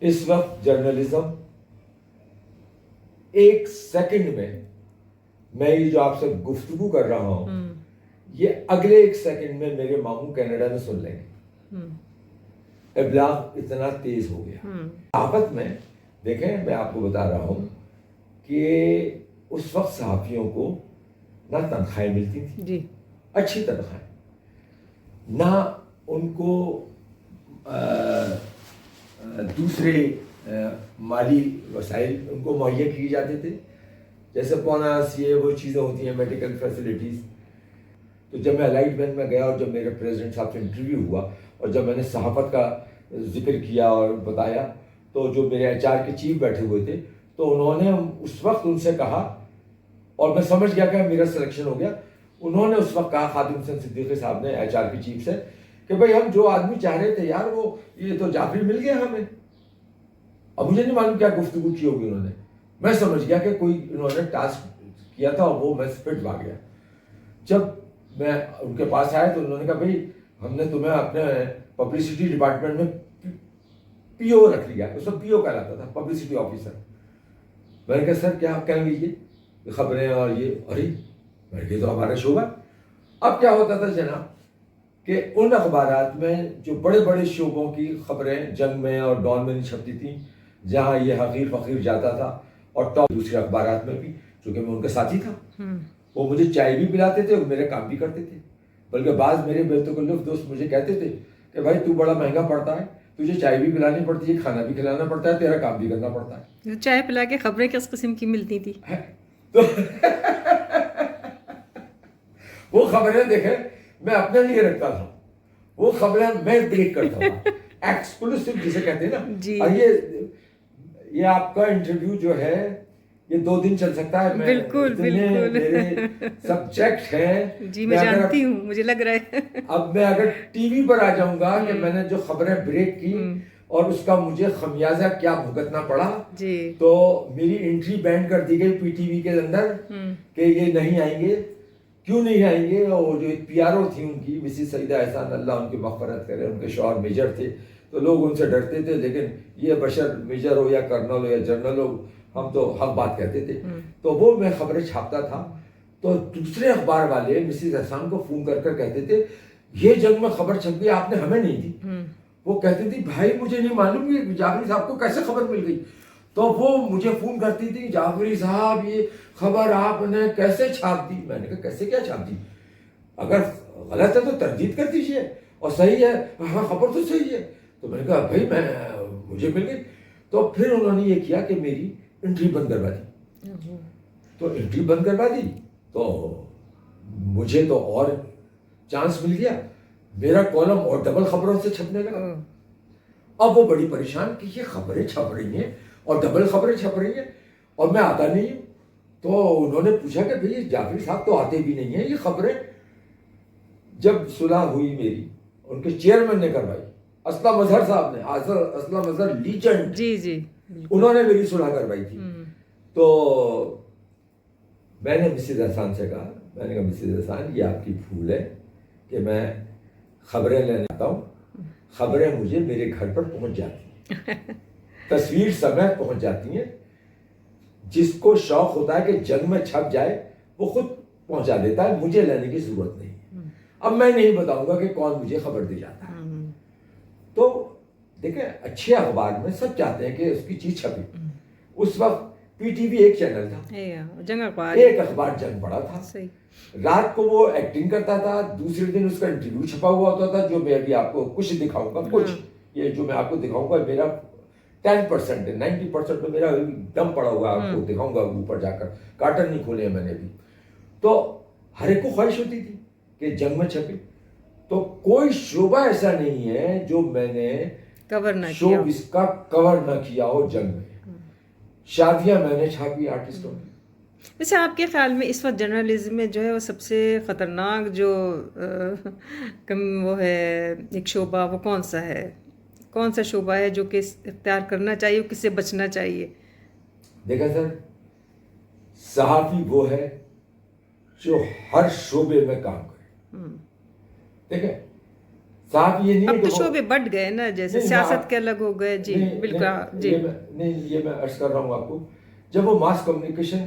اس وقت جرنلزم ایک سیکنڈ میں یہ جو آپ سے گفتگو کر رہا ہوں یہ اگلے ایک سیکنڈ میں میرے ماموں کینیڈا میں سن لیں گے. ابلاغ اتنا تیز ہو گیا. صحافت میں دیکھیں میں آپ کو بتا رہا ہوں کہ اس وقت صحافیوں کو نہ تنخواہیں ملتی تھیں جی، اچھی تنخواہیں، نہ ان کو دوسرے مالی وسائل ان کو مہیا کیے جاتے تھے، جیسے بونس یہ وہ چیزیں ہوتی ہیں، میڈیکل فیسلٹیز. تو جب میں الائٹ بینک میں گیا اور جب میرے پریزیڈنٹ صاحب سے انٹرویو ہوا اور جب میں نے صحافت کا ذکر کیا اور بتایا تو جو میرے ایچ آر کے چیف بیٹھے ہوئے تھے تو انہوں نے اس وقت ان سے کہا، اور میں سمجھ گیا کہ میرا سلیکشن ہو گیا. انہوں نے اس وقت کہا خادم حسین صدیقی صاحب نے ایچ آر کے چیف سے کہ بھائی ہم جو آدمی چاہ رہے تھے یار وہ یہ تو جعفری مل گیا ہمیں. اب مجھے نہیں معلوم کیا گفتگو کی ہوگی انہوں نے، میں سمجھ گیا کہ کوئی انہوں نے ٹاسک کیا تھا اور وہ میں پٹ بھا گیا. جب میں ان کے پاس آیا تو انہوں نے کہا بھائی ہم نے تمہیں اپنے پبلسٹی ڈپارٹمنٹ میں پی او رکھ لیا. اس وقت پی او کہلاتا تھا، پبلسٹی آفیسر. میں نے کہا سر کیا آپ کہیں گے یہ خبریں اور یہ، ارے میں نے کہا تو ہمارا شعبہ. اب کیا ہوتا تھا جناب کہ ان اخبارات میں جو بڑے بڑے شعبوں کی خبریں جنگ میں اور ڈان میں نہیں چھپتی تھیں، جہاں یہ حقیر فقیر جاتا تھا، اور ٹاپ دوسرے اخبارات میں بھی، چونکہ میں ان کا ساتھی تھا، وہ مجھے چائے بھی پلاتے تھے اور میرے کام بھی کرتے تھے. بلکہ بعض میرے بیتکلف دوست مجھے کہتے تھے کہ بھائی تو بڑا مہنگا پڑتا ہے، تجھے چائے بھی پلانی پڑتی ہے، کھانا بھی کھلانا پڑتا ہے، تیرا کام بھی کرنا پڑتا ہے. چائے پلا کے خبریں کس قسم کی ملتی تھی؟ تو وہ خبریں دیکھیں میں اپنے لیے رکھتا تھا، وہ خبریں میں بریک کرتا تھا، ایکسکلوسیو جسے کہتے ہیں نا. اور یہ آپ کا انٹرویو جو ہے یہ 2 دن چل سکتا ہے. بالکل بالکل میرے سبجیکٹ ہیں. جی میں جانتی ہوں، مجھے لگ رہا ہے. اب میں اگر ٹی وی پر آ جاؤں گا کہ میں نے جو خبریں بریک کی اور اس کا مجھے خمیازہ کیا بھگتنا پڑا، تو میری انٹری بینڈ کر دی گئی پی ٹی وی کے اندر کہ یہ نہیں آئیں گے. کیوں نہیں آئیں گے؟ اور جو ایک پی آر او تھی ان کی مسز سعیدہ احسان، اللہ ان کی مغفرت کرے، ان کے شوہر میجر تھے تو لوگ ان سے ڈرتے تھے، لیکن یہ بشر میجر ہو یا کرنل ہو یا جنرل ہو ہم تو حق بات کہتے تھے. تو وہ میں خبریں چھاپتا تھا تو دوسرے اخبار والے مسز احسان کو فون کر کر کہتے تھے یہ جنگ میں خبر چھپ گئی، آپ نے ہمیں نہیں دی. وہ کہتی تھی بھائی مجھے نہیں معلوم یہ جعفری صاحب کو کیسے خبر مل گئی. تو وہ مجھے فون کرتی تھی جعفری صاحب یہ خبر آپ نے کیسے چھاپ دی. میں نے کہا کیسے کیا چھاپ دی؟ اگر غلط ہے تو تردید کر دیجیے، اور صحیح ہے ہاں خبر تو صحیح ہے. تو میں نے کہا بھائی مجھے مل گئی. تو پھر انہوں نے یہ کیا کہ میری انٹری بند کروا دی. تو انٹری بند کروا دی تو مجھے تو اور چانس مل گیا، میرا کالم اور ڈبل خبروں سے چھپنے لگا. اب وہ بڑی پریشان کہ یہ خبریں چھپ رہی ہیں اور ڈبل خبریں چھپ رہی ہیں اور میں آتا نہیں ہوں. تو انہوں نے پوچھا کہ بھئی جعفری صاحب تو آتے بھی نہیں ہیں، یہ خبریں. جب صلح ہوئی میری ان کے چیئرمین نے کروائی، اسلم اظہر صاحب نے، اسلم اظہر لیجنڈ، جی انہوں نے میری صلح کروائی تھی. تو میں نے مسز احسان سے کہا، میں نے کہا مسز احسان یہ آپ کی بھول ہے کہ میں خبریں لینے آتا ہوں، خبریں مجھے میرے گھر پر پہنچ جاتی ہیں، تصویر سمیت پہنچ جاتی ہیں. جس کو شوق ہوتا ہے کہ جنگ میں چھپ جائے وہ خود پہنچا دیتا ہے، مجھے لینے کی ضرورت نہیں ہے. اب میں نہیں بتاؤں گا کہ کون مجھے خبر دے جاتا ہے. تو دیکھیں اچھے اخبار میں سب چاہتے ہیں کہ اس کی چیز چھپے. اس وقت پی ٹی وی ایک چینل تھا، جنگ اخبار، ایک اخبار جنگ پڑا تھا. رات کو وہ ایکٹنگ کرتا تھا، دوسرے دن اس کا انٹرویو چھپا ہوا ہوتا تھا، جو میں ابھی آپ کو کچھ دکھاؤں گا. کچھ یہ جو میں آپ کو دکھاؤں گا میرا 10% ہے، 90% تو میرا دم پڑا ہوا آپ کو دکھاؤں گا اوپر جا کر. کارٹن نہیں کھولے ہیں میں نے ابھی. تو ہر ایک کو خواہش ہوتی تھی کہ جنگ میں چھپے. تو کوئی شعبہ ایسا نہیں ہے جو میں نے شو اس کا کور نہ کیا ہو. جنگ میں شادیاں میں نے چھاپی آرٹسٹوں کی. ویسے آپ کے خیال میں اس وقت جرنلزم میں جو ہے وہ سب سے خطرناک جو وہ ہے ایک شعبہ، وہ کون سا ہے؟ کون سا شعبہ ہے جو کہ اختیار کرنا چاہیے، کس سے بچنا چاہیے؟ دیکھا سر, صحافی وہ ہے جو ہر شعبے میں کام کرے. ٹھیک ہے, صحافی یہ نہیں اب تو شعبے بڑھ گئے نا, جیسے سیاست کے الگ ہو گئے. جی بالکل. جی نہیں, یہ میں عرض کر رہا ہوں آپ کو, جب وہ ماس کمیونیکیشن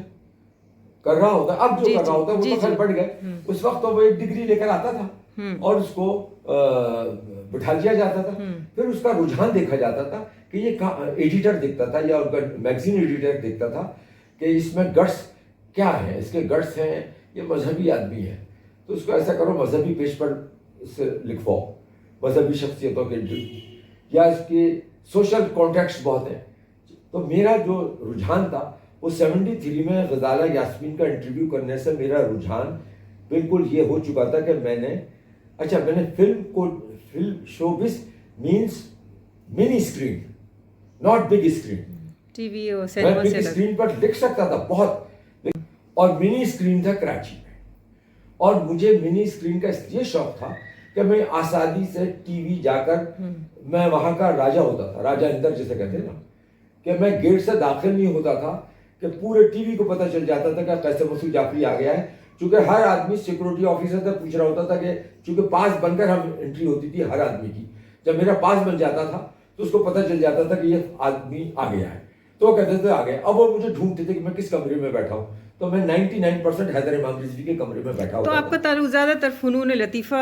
کر رہا ہوتا, اب جو کر رہا ہوتا, وہ تو خیر بڑھ گئے. اس وقت تو وہ ایک ڈگری لے کر آتا تھا اور اس کو بٹھا دیا جاتا تھا. پھر اس کا رجحان دیکھا جاتا تھا کہ یہ ایڈیٹر دیکھتا تھا یا ان کا میگزین ایڈیٹر دیکھتا تھا کہ اس میں گٹس کیا ہے, اس کے گٹس ہیں, یہ مذہبی آدمی ہے تو اس کو ایسا کرو مذہبی پیج پر اس سے لکھواؤ, مذہبی شخصیتوں کے انٹرویو, یا اس کے سوشل کانٹیکٹس بہت ہیں. تو میرا جو رجحان تھا وہ 73 میں غزالہ یاسمین کا انٹرویو کرنے سے میرا رجحان بالکل یہ ہو چکا تھا کہ میں نے film showbiz means money screen, not big screen. T V اور میں بگ اسکرین پر لکھ سکتا تھا بہت, اور منی اسکرین تھا کراچی میں. اور مجھے منی اسکرین کا یہ شوق تھا کہ میں آسانی سے ٹی وی جا کر, میں وہاں کا راجہ ہوتا تھا, راجہ اندر جسے کہتے ہیں نا, کہ میں گیٹ سے داخل نہیں ہوتا تھا کہ پورے ٹی وی کو پتہ چل جاتا تھا کہ قیصر مسعود جعفری آ گیا ہے. چونکہ ہر آدمی سیکورٹی آفیسر سے پوچھ رہا ہوتا تھا کہ چونکہ پاس بن کر ہم انٹری ہوتی تھی ہر آدمی کی, جب میرا پاس بن جاتا تھا تو اس کو پتہ چل جاتا تھا کہ یہ آدمی آ گیا ہے, تو وہ کہتے تھے آ گیا. اب وہ مجھے ڈھونڈتے تھے کہ میں کس کمرے میں بیٹھا ہوں, تو میں 99% حیدر امام رضوی کے کمرے میں بیٹھا ہوتا. تو آپ کا تعلق زیادہ تر فنون لطیفہ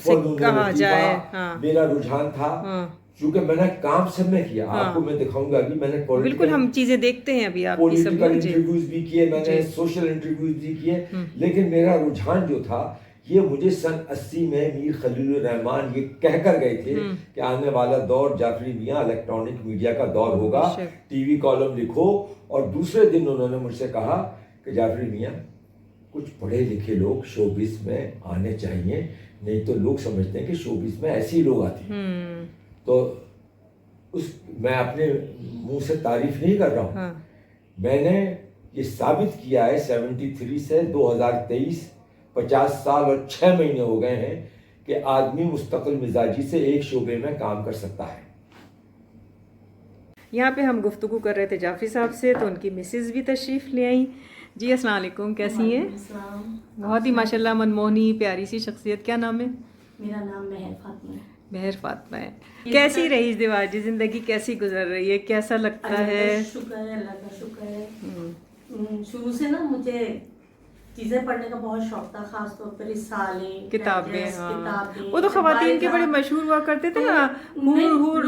سے کہا جائے. میرا رجحان تھا چونکہ میں نے کام سب میں کیا. آپ کو میں دکھاؤں گا ابھی, میں نے بالکل ہم چیزیں دیکتے ہیں ابھی آپ کی سب. پولیٹیکل انٹرویوز بھی کیے میں نے, سوشل انٹرویوز بھی کیے, لیکن میرا رجحان جو تھا یہ مجھے سن 80 میں میر خلیل الرحمان یہ کہہ کر گئے تھے کہ آنے والا دور جعفری میاں الیکٹرانک میڈیا کا دور ہوگا, ٹی وی کالم لکھو. اور دوسرے دن انہوں نے مجھ سے کہا کہ جعفری میاں کچھ پڑھے لکھے لوگ شوبز میں آنے چاہیے, نہیں تو لوگ سمجھتے ہیں کہ شوبز میں ایسے ہی لوگ آتے ہیں. تو میں اپنے منہ سے تعریف نہیں کر رہا ہوں, میں نے یہ ثابت کیا ہے 73 سے 2023 50 سال اور 6 مہینے ہو گئے ہیں کہ آدمی مستقل مزاجی سے ایک شعبے میں کام کر سکتا ہے. یہاں پہ ہم گفتگو کر رہے تھے جعفری صاحب سے, تو ان کی مسز بھی تشریف لے آئیں. جی السلام علیکم, کیسی ہیں؟ بہت ہی ماشاءاللہ منموہنی پیاری سی شخصیت. کیا نام ہے؟ میرا نام مہر فاطمہ ہے. مہر فاطمہ ہے. کیسی رہی ازدواجی زندگی, کیسی گزر رہی ہے, کیسا لگتا ہے؟ شکر ہے, اللہ کا شکر ہے. شروع سے نا مجھے چیزیں پڑھنے کا بہت شوق تھا, خاص طور پر رسالے, کتابیں. وہ تو خواتین کے بڑے مشہور ہوا کرتے تھے نا,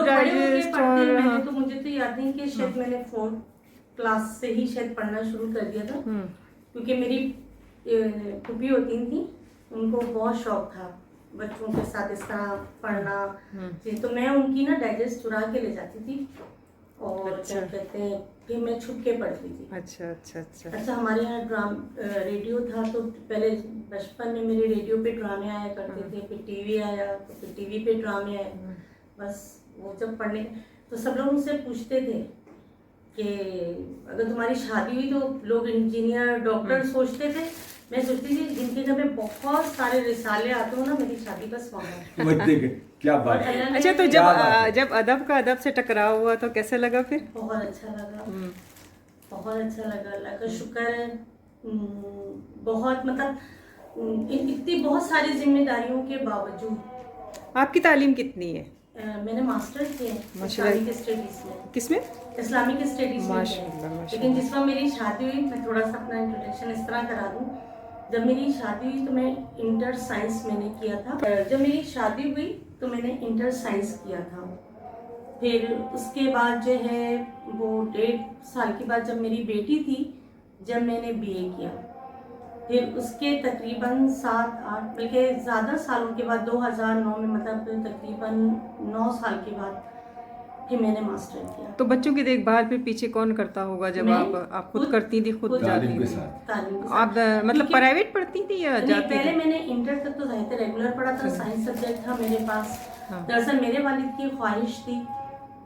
ڈائجسٹ. تو مجھے تو یاد نہیں کہ شاید میں نے 4th کلاس سے ہی شاید پڑھنا شروع کر دیا تھا, کیونکہ میری پھوپھی ہوتی تھیں, ان کو بہت شوق تھا بچوں کے ساتھ اس طرح پڑھنا. تو میں ان کی نا ڈائجسٹ چرا کے لے جاتی تھی اور کیا کہتے ہیں پھر میں چھپ کے پڑھتی تھی. اچھا ہمارے یہاں ریڈیو تھا, تو پہلے بچپن میں میرے ریڈیو پہ ڈرامے آیا کرتے تھے, پھر ٹی وی آیا تو پھر ٹی وی پہ ڈرامے آئے. بس وہ جب پڑھنے تو سب لوگ مجھ سے پوچھتے تھے کہ اگر تمہاری شادی ہوئی تو لوگ انجینئر ڈاکٹر سوچتے تھے. میں سوچتی تھی جن کے گھر میں بہت سارے رسالے آتے ہوں نا, میری شادی بس وہاں ہے. کیا بات. اچھا تو جب ادب سے ٹکراؤ ہوا تو کیسے لگا پھر؟ بہت اچھا لگا, بہت اچھا لگا, اللہ کا شکر ہے. بہت مطلب اتنی بہت ساری ذمہ داریوں کے باوجود. آپ کی تعلیم کتنی ہے؟ میں نے ماسٹر کیا اسلامک اسٹڈیز میں. کس میں؟ اسلامک اسٹڈیز میں. لیکن جس وقت میری شادی ہوئی, میں تھوڑا سا اپنا انٹروڈکشن اس طرح کرا دوں. جب میری شادی ہوئی تو میں انٹر سائنس میں نے کیا تھا. جب میری شادی ہوئی تو میں نے انٹر سائنس کیا تھا. پھر اس کے بعد جو ہے وہ 1.5 سال کے بعد جب میری بیٹی تھی, جب میں نے BA کیا, پھر اس کے تقریباً 7-8 بلکہ زیادہ سالوں کے بعد 2009 میں مطلب تقریباً 9 سال کے بعد پھر میں نے ماسٹر کیا. تو بچوں کی دیکھ بھال پھر پیچھے کون کرتا ہوگا جب آپ خود کرتی تھی, خود جاتی تھی؟ آپ مطلب پرائیویٹ پڑھتی تھی یا جاتی تھی؟ پہلے میں نے انٹر تک تو ظاہر ریگولر پڑھا تھا, سائنس سبجیکٹ تھا میرے پاس. دراصل میرے والد کی خواہش تھی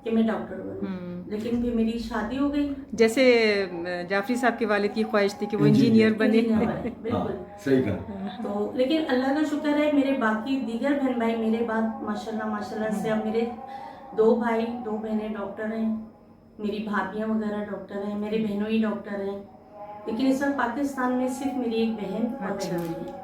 کہ میں ڈاکٹر بنوں, لیکن پھر میری شادی ہو گئی. جیسے جعفری صاحب کے والد کی خواہش تھی کہ وہ انجینئر بنے. بالکل صحیح کہا. تو لیکن اللہ کا شکر ہے میرے باقی دیگر بہن بھائی میرے بعد ماشاءاللہ سے اب میرے 2 بھائی 2 بہنیں ڈاکٹر ہیں. میری بھابیاں وغیرہ ڈاکٹر ہیں, میرے بہنوں ہی ڈاکٹر ہیں, لیکن اس وقت پاکستان میں صرف میری ایک بہن اور اچھا. بہن ہے.